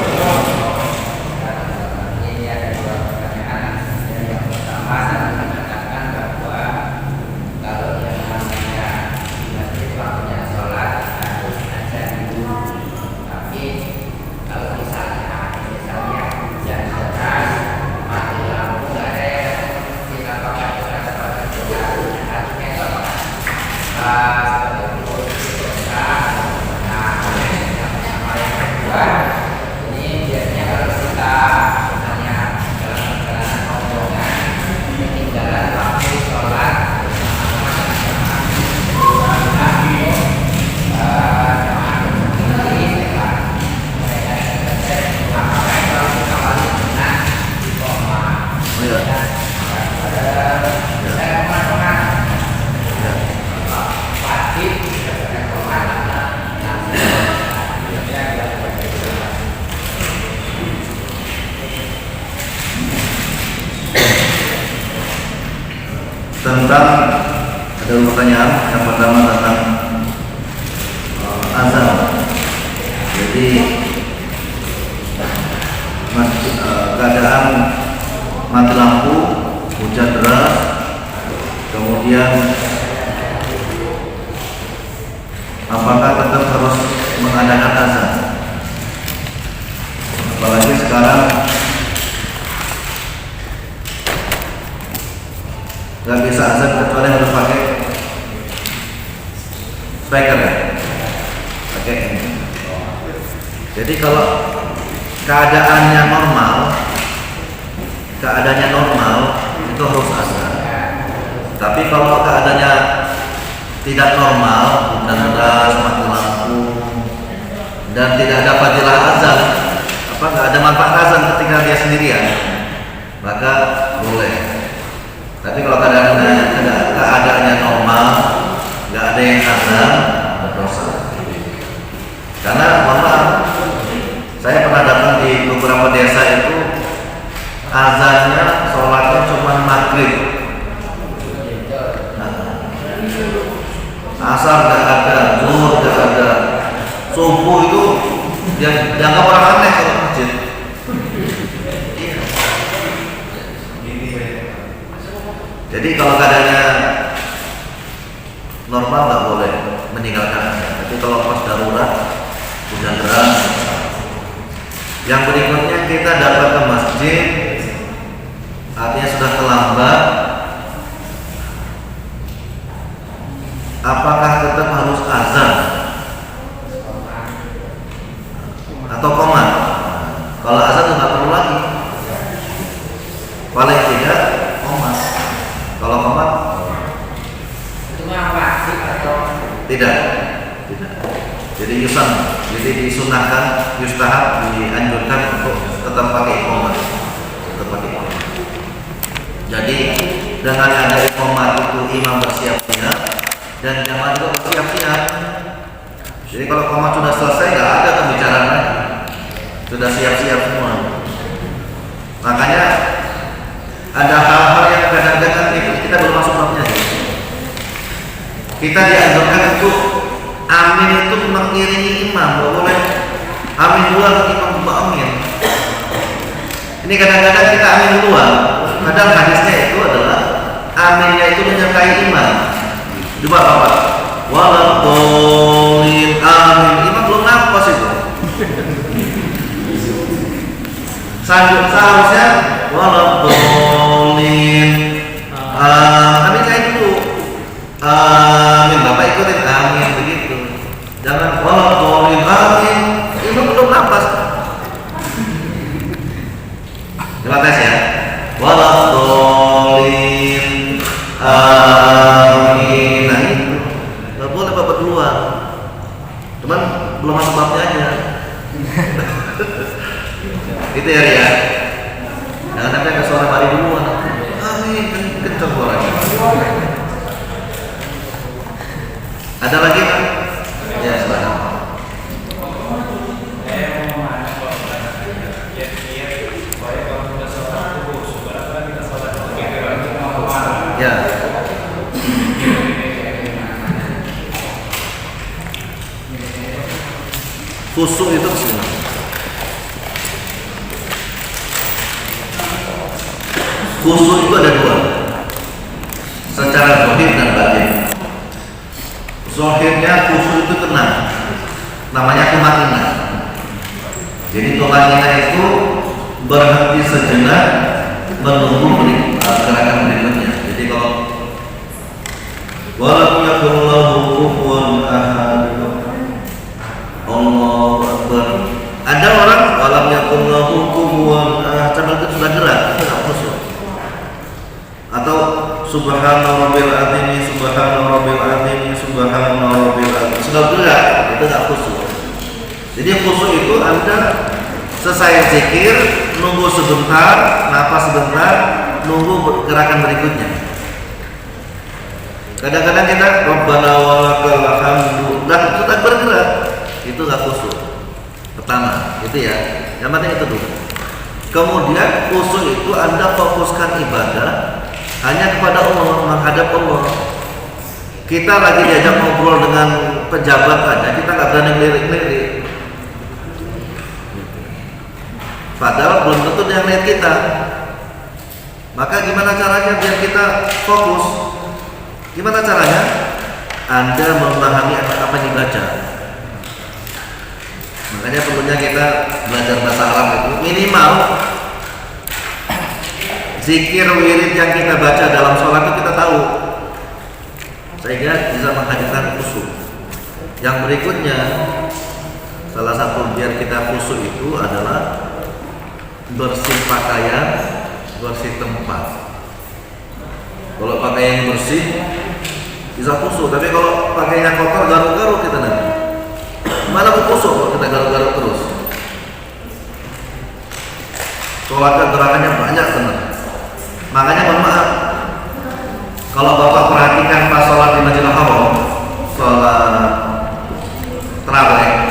Tentang ada pertanyaan yang pertama tentang azan. Jadi keadaan mati lampu, hujan deras, kemudian apakah tetap harus mengadakan azan? Apalagi sekarang nggak bisa azan kecuali harus pakai speaker ya, pakai ini. Jadi kalau keadaannya normal itu harus azan. Tapi kalau keadaannya tidak normal, hujan deras, mati lampu, dan tidak ada fadilah azan, nggak ada manfaat azan ketika dia sendirian, maka boleh. Tapi kalau keadaannya normal, nggak ada yang azan, berdosa. Karena saya pernah datang di beberapa desa itu azannya, sholatnya cuma maghrib, asar nggak ada, zuhur nggak ada, subuh itu dianggap orang aneh kalau masjid. Jadi kalau keadaannya normal nggak boleh meninggalkan azan. Tapi kalau pas darurat, hujan deras. Yang berikutnya kita datang ke masjid, artinya sudah terlambat. Apakah tetap harus azan atau qomat? Kalau azan nggak perlu lagi. yustahab dianjurkan untuk tetap pakai iqamah. Jadi dengan ada iqamah itu imam bersiap-siap dan jamaah juga bersiap-siap. Jadi kalau iqamah sudah selesai nggak ada pembicaraan lagi, sudah siap-siap semua. Makanya ada hal-hal yang kadang-kadang kita belum masuk babnya. Kita dianjurkan untuk amin itu mengiringi imam, nggak boleh amin duluan imam juga amin. Ini kadang-kadang kita amin duluan, padahal hadisnya itu adalah aminnya itu menyertai imam. Coba bapak, waladhdallin amin, imam belum nafas itu. Seharusnya waladhdallin amin kayak dulu. Amin, bapak ikutin amin begitu. Jangan waladhdallin amin, imam belum nafas. Coba tes ya. Waladhdallin amin. Nah itu nggak boleh bapak duluan. Cuman belum masuk babnya aja. Itu ya Ria. Jangan sampai ke suara balik duluan. Amin, kencang suaranya. Ada lagi Pak? Ya, silakan. Ya. Khusyuk itu semua. Khusyuk itu ada dua, secara zahir dan batin. Zahirnya khusyuk itu tenang, namanya tumanina. Jadi tumanina itu berhenti sejenak menunggu gerakan berikutnya. Jadi kalau walam yakullahu kufuwan ahad, Allahu Akbar. Ada orang walam yakullahu kufuwan ahad sambil itu sudah gerak, itu tidak khusyuk. Atau subhana rabbil azim, subhana rabbil azim, subhana rabbil azim, sudah gerak, itu tidak khusyuk. Jadi khusyuk itu Anda selesai zikir, nunggu sebentar, napas sebentar, nunggu gerakan berikutnya. Kadang-kadang kita Rabbana walakal hamdu, dan sudah bergerak, itu nggak khusyuk. Pertama, itu ya. Yang penting itu dulu. Kemudian khusyuk itu Anda fokuskan ibadah hanya kepada Allah, menghadap Allah. Kita lagi diajak ngobrol dengan pejabat aja, kita nggak berani ngelirik-ngelirik. Padahal belum tentu dia ngeliat kita. Maka gimana caranya biar kita fokus? Gimana caranya? Anda memahami apa yang dibaca. Makanya perlunya kita belajar bahasa Arab itu minimal zikir wirid yang kita baca dalam sholat itu kita tahu, sehingga bisa menghadirkan khusyuk. Yang berikutnya, salah satu biar kita khusyuk itu adalah bersih pakaian, bersih tempat. Kalau pakaian bersih bisa khusyuk, tapi kalau pakaiannya kotor, garuk-garuk kita nanti. Mana mau khusyuk kalau kita garuk-garuk terus? Sholatnya gerakannya banyak benar. Makanya mohon maaf, kalau bapak perhatikan pas sholat di Masjidil Haram, sholat tarawih,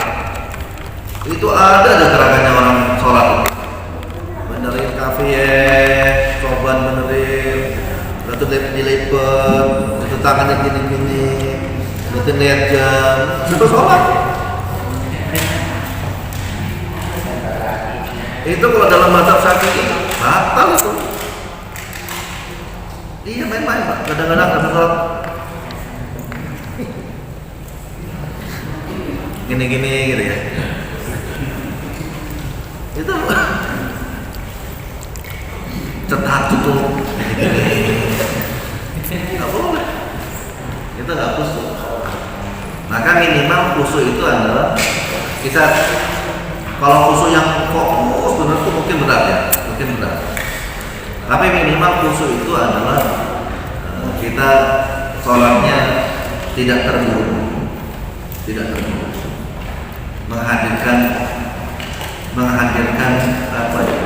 itu ada gerakannya orang sholat. Benerin kafiyeh, coban benerin, lalu dilipat, itu tangannya gini-gini, itu lihat jam, itu sholat. Itu kalau dalam mazhab Syafi'i batal itu. Iya main-main Pak, kadang-kadang habis sholat gini-gini gitu ya. Itu cetak tutup nggak boleh, itu nggak khusyuk. Maka minimal khusyuk itu adalah kita, kalau khusyuk yang fokus benar itu mungkin berat ya, mungkin berat. Tapi minimal khusyuk itu adalah kita sholatnya tidak terburu, menghadirkan menghadirkan apa ya?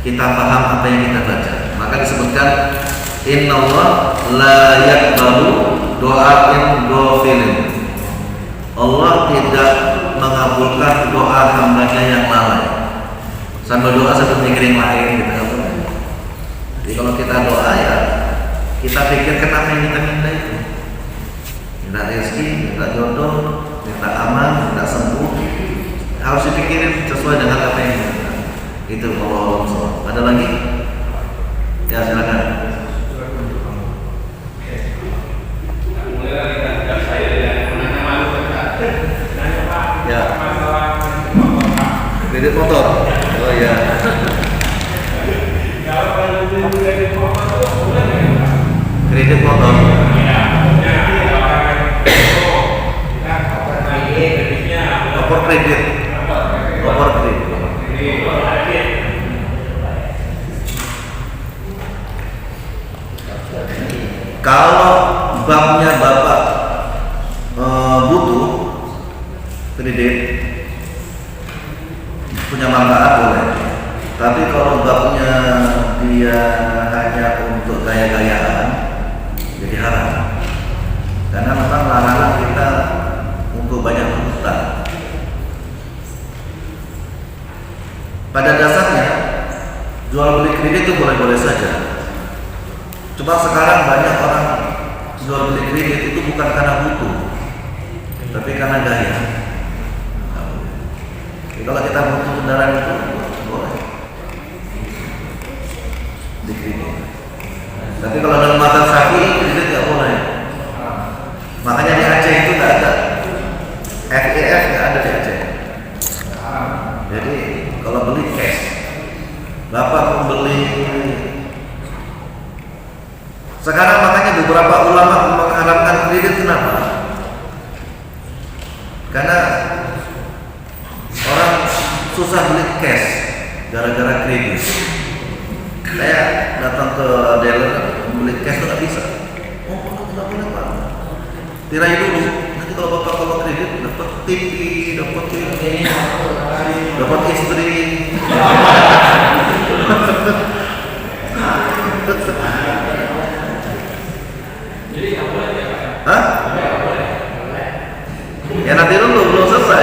Kita paham apa yang kita baca. Maka disebutkan Innallaha la yaqbalu doa'in ghafilin. Allah tidak mengabulkan doa hambanya yang lalai. Sambil doa sambil mikirin lain gitu. Jadi kalau kita doa ya kita pikirkan apa yang kita minta itu. Minta rezeki, minta jodoh, minta aman, minta sembuh. Harus dipikirin sesuai dengan apa yang kita minta. Itu Allah. Ada lagi? Ya silakan. Ya. Kredit motor. Oh ya. Kredit motor. Nomor kredit. Nomor kredit. Kalau babnya Bapak butuh kredit punya manfaat boleh, tapi kalau babnya dia hanya untuk gaya-gayaan jadi haram, karena memang larangan kita untuk banyak berhutang. Pada dasarnya jual beli kredit itu boleh-boleh saja. Cuma sekarang banyak orang jual beli kredit itu bukan karena butuh, tapi karena gaya. Jadi kalau kita butuh kendaraan itu boleh di kredit. Tapi kalau dalam mazhab Syafi'i kredit nggak boleh. Makanya di Aceh itu nggak ada FEF, nggak ada di Aceh. Jadi kalau beli cash, Bapak membeli. Sekarang makanya beberapa ulama mengharapkan kredit, kenapa? Karena orang susah beli cash gara-gara kredit. Saya datang ke dealer beli cash itu nggak bisa. Oh, nggak boleh Pak. Tirai dulu. Nanti kalau Bapak kalau kredit dapat TV, dapat ini, dapat istri. Hah? Ya nanti dulu belum selesai.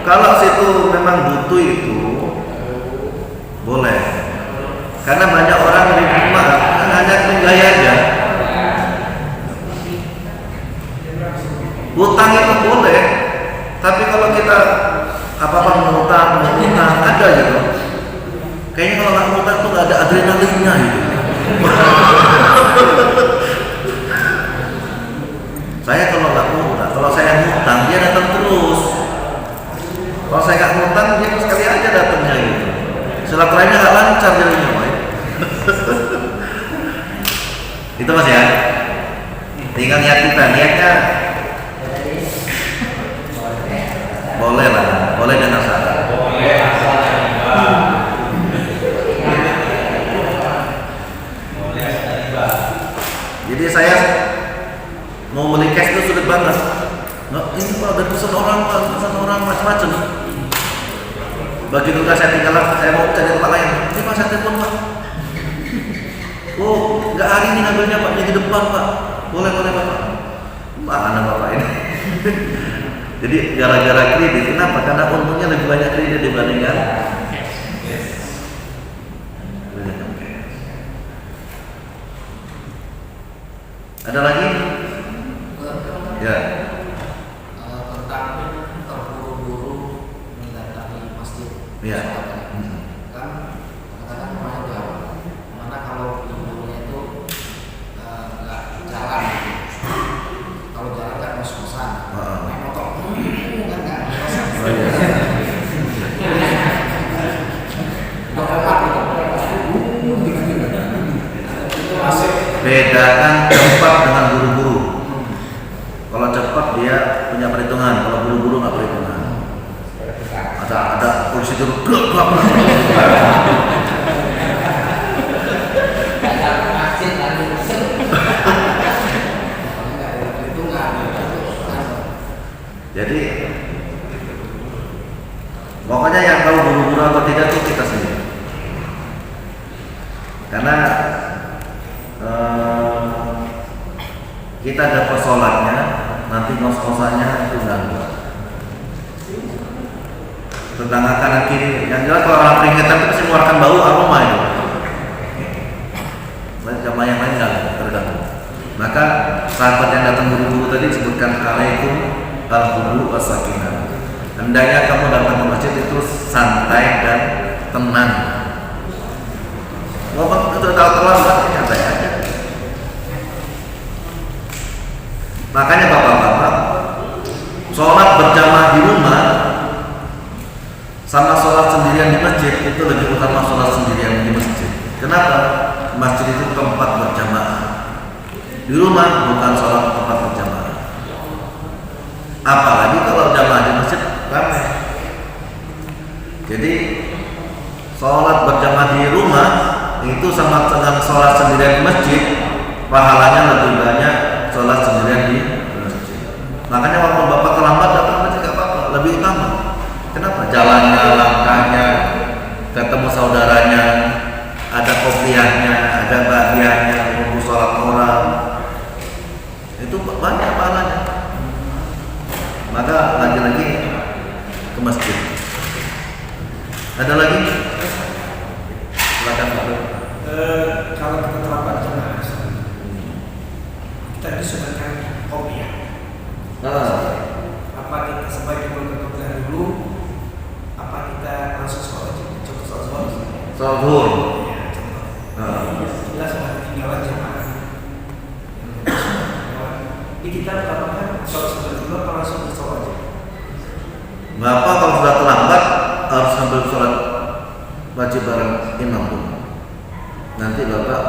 Kalau situ memang butuh itu boleh. Karena banyak orang di rumah hanya menggaya aja. Hutang itu boleh, tapi kalau kita apa-apa mengutang ada gitu. Kayaknya kalau nggak ngutang tuh nggak ada adrenalinnya gitu. Saya kalau nggak ngutang, kalau saya ngutang dia datang terus. Kalau saya nggak ngutang dia sekali aja datangnya gitu. Silaturahimnya nggak lancar jadinya, Pak. Itu Mas ya. Tinggal niat kita, niatnya boleh lah, boleh dengan syarat. Jadi saya mau beli cash itu sulit banget. Nggak, ini Pak dari pesan orang macam-macam. Begitu saya tinggal, saya mau cari tempat lain. Ini Pak saya telepon Pak. Oh, nggak hari ini ngambilnya Pak, di depan Pak. Boleh Pak. Mana Bapak ini? Jadi gara-gara kredit, kenapa? Karena untungnya lebih banyak kredit dibandingkan ada lagi? Ya. Tentang terburu-buru mendatangi masjid. Ya. Kan kadang-kadang rumahnya jauh. Mana kalau ibunya itu nggak jalan. Kalau jalan kan kos-kosan. Naik motor. Kan nggak kos-kosan. Bedakan cepat dengan buru-buru. Kalau cepat dia punya perhitungan, kalau buru-buru nggak perhitungan. Ada polisi dulu. atau tidak itu kita sendiri. Karena kita ada persoalannya, nanti ngos-ngosannya itu ganggu. Tetangga kanan kiri, yang jelas kalau orang keringetan itu pasti mengeluarkan bau aroma itu. Sama yang lain nggak terganggu. Maka sahabat yang datang buru-buru tadi disebutkan alaikum al-hudu was-sakinah. Hendaknya kamu datang ke masjid itu santai dan tenang. Walaupun itu terlambat, santai aja. Makanya bapak-bapak, sholat berjamaah di rumah sama sholat sendirian di masjid itu lebih utama sholat sendirian di masjid. Kenapa? Masjid itu tempat berjamaah. Di rumah bukan sholat tempat berjamaah. Apalagi kalau jamaah di masjid ramai. Jadi sholat berjamaah di rumah itu sama dengan sholat sendirian di masjid, pahalanya lebih banyak sholat sendirian di masjid. Makanya waktu bapak terlambat datang masjid gak apa-apa, lebih utama. Kenapa? Jalannya, langkahnya, ketemu saudaranya, ada kopiahnya, ada bahagianya, menunggu sholat orang, itu banyak pahalanya. Maka lagi-lagi ke masjid. Ada lagi? Silakan Pak. Kalau kita terlambat jamaah, kita disuruhkan kopiah. Apa kita sebaiknya melakukan kopiah dulu? Apa kita langsung sholat? Contoh sholat. Sholat zuhur. Jelas sudah ketinggalan jamaah. Jadi kita mengatakan sholat dulu atau langsung bersolat aja? Bapak kalau sudah terlambat harus sambil sholat wajib bareng imam dulu. Nanti bapak,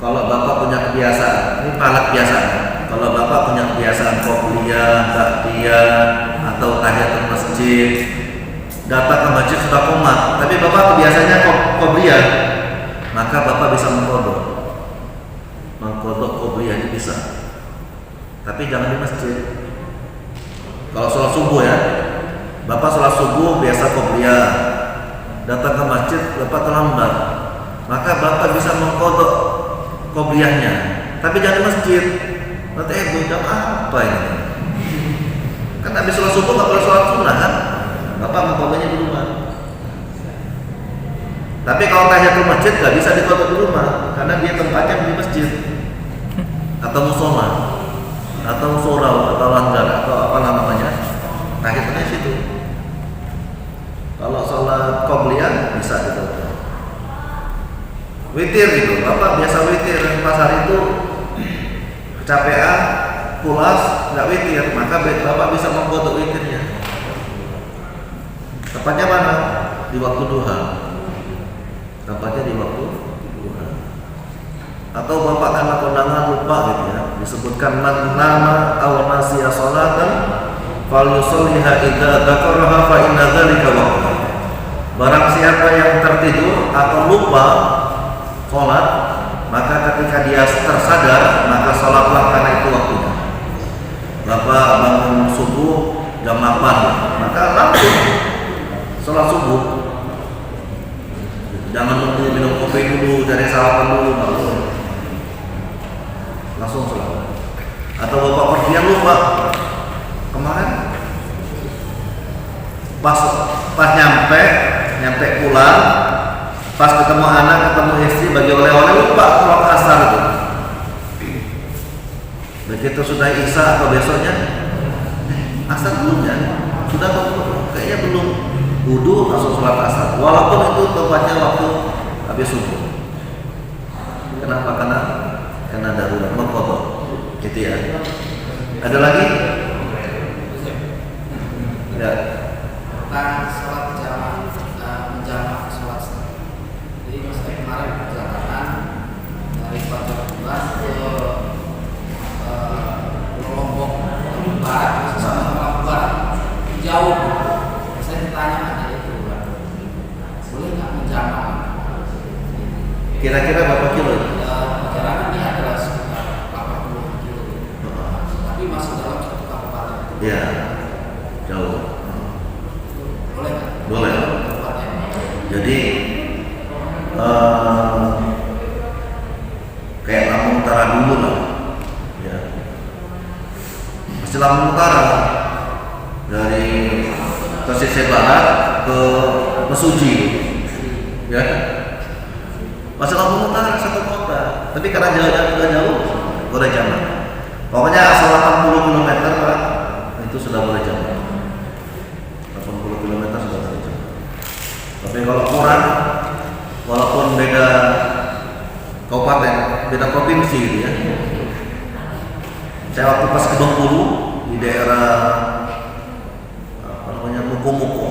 kalau bapak punya kebiasaan, ini pahala kebiasaan. Kalau bapak punya kebiasaan qobliyah, ba'diyah, atau tahiyatul masjid, datang ke masjid sudah qomat, tapi bapak kebiasaannya qobliyah, maka bapak bisa mengkodok qobliyah itu bisa. Tapi jangan di masjid. Kalau sholat subuh ya, bapak sholat subuh biasa qobliyah, datang ke masjid bapak terlambat, maka bapak bisa mengkodok qobliyahnya. Tapi jangan di masjid. Nanti jam apa ini? Kan habis sholat subuh nggak boleh sholat sunnah kan? Bapak mengkodoknya di rumah. Tapi kalau tahiyatul masjid nggak bisa dikodok di rumah, karena dia tempatnya di masjid atau musola atau surau atau langgar atau apa namanya, tahiyatnya situ. Kalau sholat qobliyah bisa gitu. Witir gitu, bapak biasa witir, pas hari itu kecapean, pulas, nggak witir, maka bapak bisa mengkodok witirnya. Tepatnya mana? Di waktu duha. Tepatnya di waktu duha. Atau bapak karena kondangan lupa gitu ya, disebutkan man nama aw nasiya sholatan falyusalliha idza dzakaraha fa inna dzalika waqtu. Barang siapa yang tertidur atau lupa sholat, maka ketika dia tersadar, maka sholatlah karena itu waktunya. Bapak bangun subuh jam 8, maka langsung sholat subuh. Jangan nunggu minum kopi dulu, cari sarapan dulu, nggak boleh. Langsung sholat. Atau bapak pergian lupa kemarin pas nyampe pulang, pas ketemu anak, ketemu istri, bagi oleh-oleh lupa sholat asar itu. Begitu sudah isya atau besoknya asar belum ya? Sudah kayaknya belum. Wudu langsung sholat asar, walaupun itu tempatnya waktu habis subuh. Kenapa? Karena darurat mengkodok, gitu ya. Ada lagi? Ya. Tentang sholat jamaah, menjamaah sholat. Jadi misalnya kemarin perjalanan dari Kota Bulan ke Lombok Barat, sama Barat jauh. Saya ditanya aja itu, boleh nggak menjamaah? Kira-kira berapa kilo? Perjalanan ini adalah sekitar 80 kilo, tapi masuk dalam satu kapal Lampung Utara, dari pesisir barat ke Mesuji, ya. Masih Lampung Utara satu kota, tapi karena jauh, boleh jalan. Pokoknya asal 80 km Pak, itu sudah boleh jalan. 80 km sudah boleh jalan. Tapi kalau kurang, walaupun beda kabupaten, beda provinsi gitu ya. Saya waktu pas ke Bengkulu di daerah apa namanya Muko-Muko,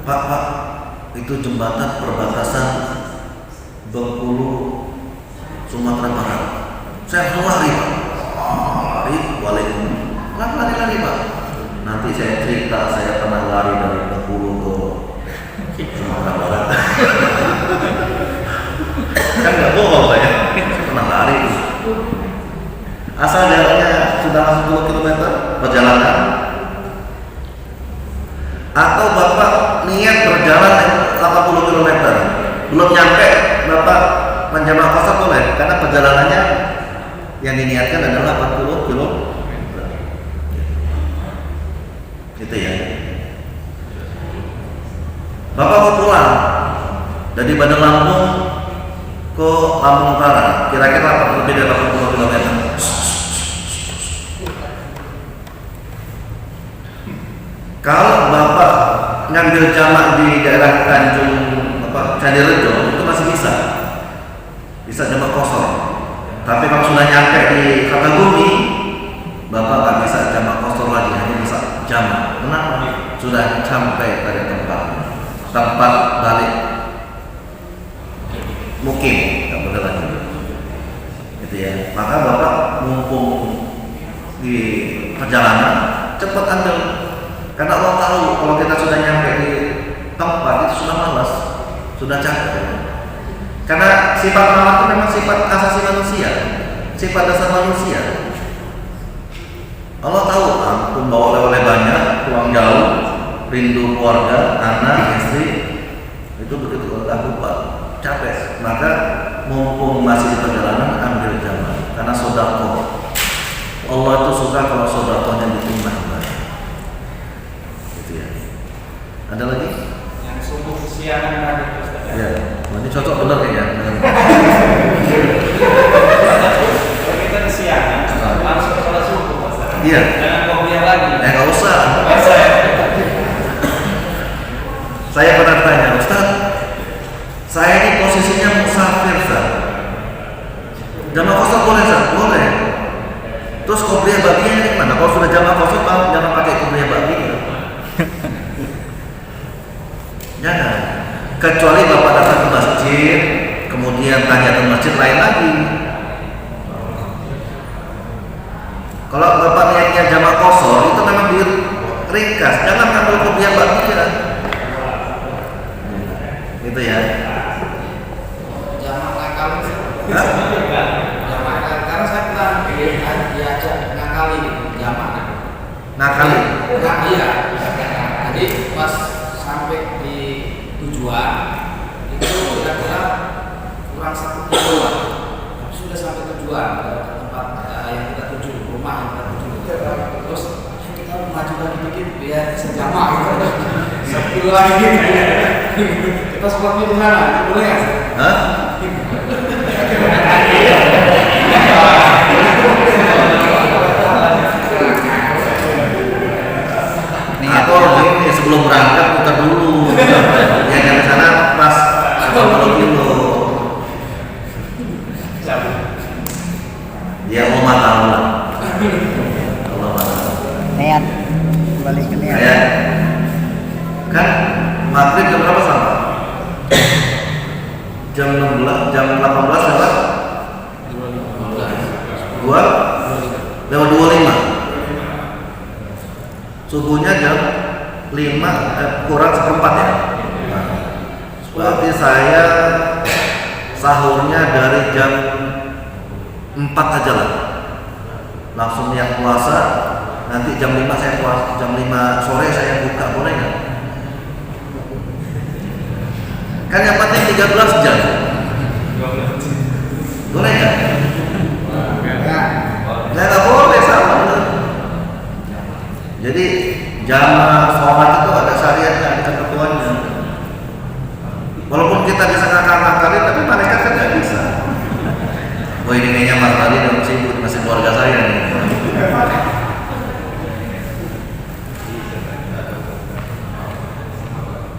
Pak, itu jembatan perbatasan Bengkulu Sumatera Barat. Saya langsung lari Pak, lari balik, lari Pak. Nanti saya cerita saya pernah lari dari Bengkulu ke Sumatera Barat. Kan nggak bohong Pak ya, saya pernah lari. Asal jaraknya sudah 10 km perjalanan, atau Bapak niat berjalan 80 km, belum nyampe Bapak menjamak kosong boleh, karena perjalanannya yang diniatkan adalah 40 km. Gitu ya. Bapak mau pulang dari Bandar Lampung ke Lampung Utara, kira-kira lebih dari 80 km. Kalau Bapak ngambil jamak di daerah Tanjung Candirejo itu masih bisa jamak kosong. Tapi kalau sudah nyampe di Kartagumi, Bapak nggak bisa jamak kosong lagi, hanya bisa jamak. Kenapa? Sudah sampai pada tempat balik mukim, nggak boleh lagi. Gitu ya. Maka Bapak mumpung di perjalanan cepat ambil. Karena Allah tahu kalau kita sudah nyampe di tempat itu sudah malas, sudah capek. Karena sifat malas itu memang sifat asasi manusia, sifat dasar manusia. Allah tahu, ampun bawa oleh-oleh banyak, pulang jauh, rindu keluarga, anak, istri, itu begitu aku Pak, capek. Maka mumpung masih di perjalanan ambil jamak, karena sodako. Allah itu suka kalau sodakonya diterima. Ada lagi? Yang subuh kesiangan tadi. Ya, ini cocok benar kayaknya. Kalau kita kesiangan, langsung sholat subuh. Iya. Jangan kopiah lagi. Nggak usah. Saya pernah tanya, Ustaz, saya ini posisinya musafir, Ustaz. Jamak kosong boleh, Ustaz? Boleh. Terus kopiah baginya di mana? Kalau sudah jamak kosong, jangan pakai kopiah baginya. Jangan, kecuali Bapak datang ke masjid, kemudian tanya ke masjid lain lagi. Kalau Bapak niatnya jamak kosor, itu memang diringkas. Jangan ambil kopiah bagian. Gitu ya. Jamak nakal. Hah? Jamak nakal. Karena saya pernah diajak ngakali gitu, jamak. Nakali. Nah, iya. Jadi pas sampai di tujuan itu kira-kira kurang 1 kilo lah. Sudah sampai tujuan ke tempat yang kita tuju, rumah yang kita tuju. Terus kita maju lagi dikit biar sejamak gitu. 1 kilo lagi gitu. Kita sholatnya di mana? Boleh nggak? Hah? Atau ini sebelum berangkat putar dulu. Ya dari sana pas 80 kilo. Ya Allah tahu lah. Allah tahu. Niat. Balik ke niat. Saya kan maghrib jam berapa sama? Jam 16, jam 18 lewat 2 lewat 25. Subuhnya jam 5 kurang seperempat ya. Berarti saya sahurnya dari jam 4 aja lah. Langsung niat puasa. Nanti jam 5 saya puasa, jam 5 sore saya buka, boleh nggak? Kan yang penting 13 jam. Boleh nggak? Nggak Hijama, sholat itu ada syariatnya, ada ketentuannya. Walaupun kita bisa ngakal-ngakalin, tapi malaikat kan nggak bisa. Oh ini kayaknya Mas Tadi dan sibuk masih keluarga saya nih.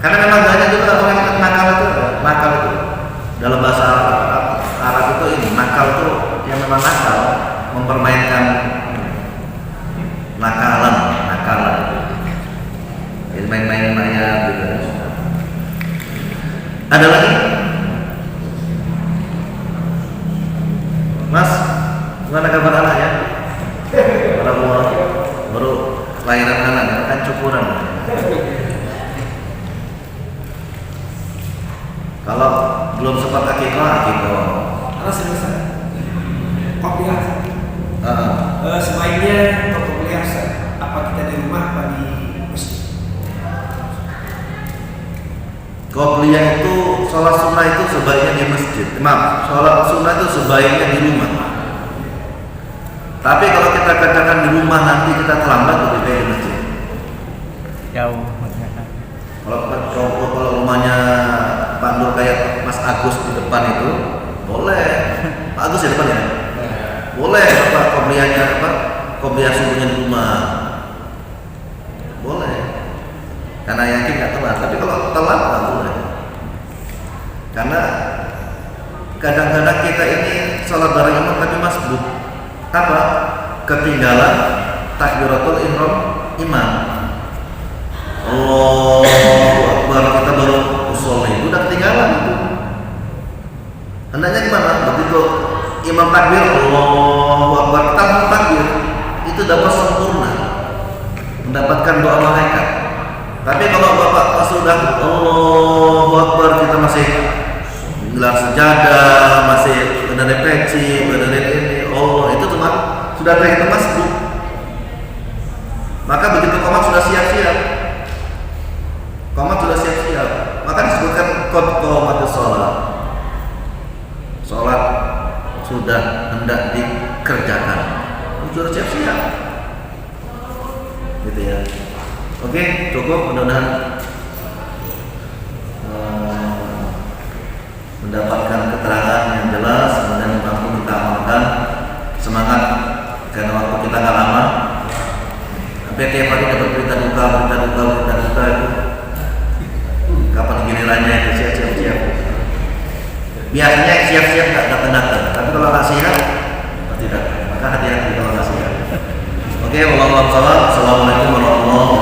Karena memang banyak juga orang yang nakal itu dalam bahasa Arab itu ini nakal itu yang memang nakal, mempermainkan nakalan. Jadi main-main ayat gitu. Ada lagi? Mas, gimana kabar anaknya? Baru lahiran anak, kan cukuran. Kalau belum sempat akikah. Karena selesai. Kopiah. Sebaiknya untuk kopiah apa kita di rumah apa di masjid? Qobliyah itu sholat sunnah itu sebaiknya di masjid. Maaf, sholat sunnah itu sebaiknya di rumah. Tapi kalau kita kerjakan di rumah nanti kita terlambat lebih baik di masjid. Jauh. Kalau rumahnya Pak Nur kayak Mas Agus di depan itu boleh. Pak Agus di depan ya? Boleh apa qobliyah subuhnya di rumah. Boleh. Karena yakin nggak telat. Tapi kalau telat nggak boleh. Karena kadang-kadang kita ini sholat bareng imam tapi masbuk. Apa? Ketinggalan takbiratul ihram imam. Allahu Akbar, kita baru usul itu udah ketinggalan itu. Hendaknya gimana? Begitu imam takbir Allahu Akbar, kita mau takbir itu dapat sempurna, mendapatkan doa malaikat. Tapi kalau bapak pas sudah Allahu Akbar kita masih gelar sejadah, masih benerin peci, benerin ini, oh itu cuma sudah terhitung masbuk. Maka begitu komat sudah siap-siap. Maka disebutkan qad qamatis shalah. Salat sudah hendak dikerjakan. Sudah siap-siap. Gitu ya. Oke, cukup mudah-mudahan mendapatkan keterangan yang jelas dan mampu kita amalkan. Semangat karena waktu kita nggak lama. Sampai tiap hari dapat berita duka itu. Kapan gilirannya itu siap-siap. Biasanya siap-siap nggak datang-datang, tapi kalau nggak siap pasti datang. Maka hati-hati kalau nggak siap. Oke, wallahualam. Assalamualaikum warahmatullahi wabarakatuh.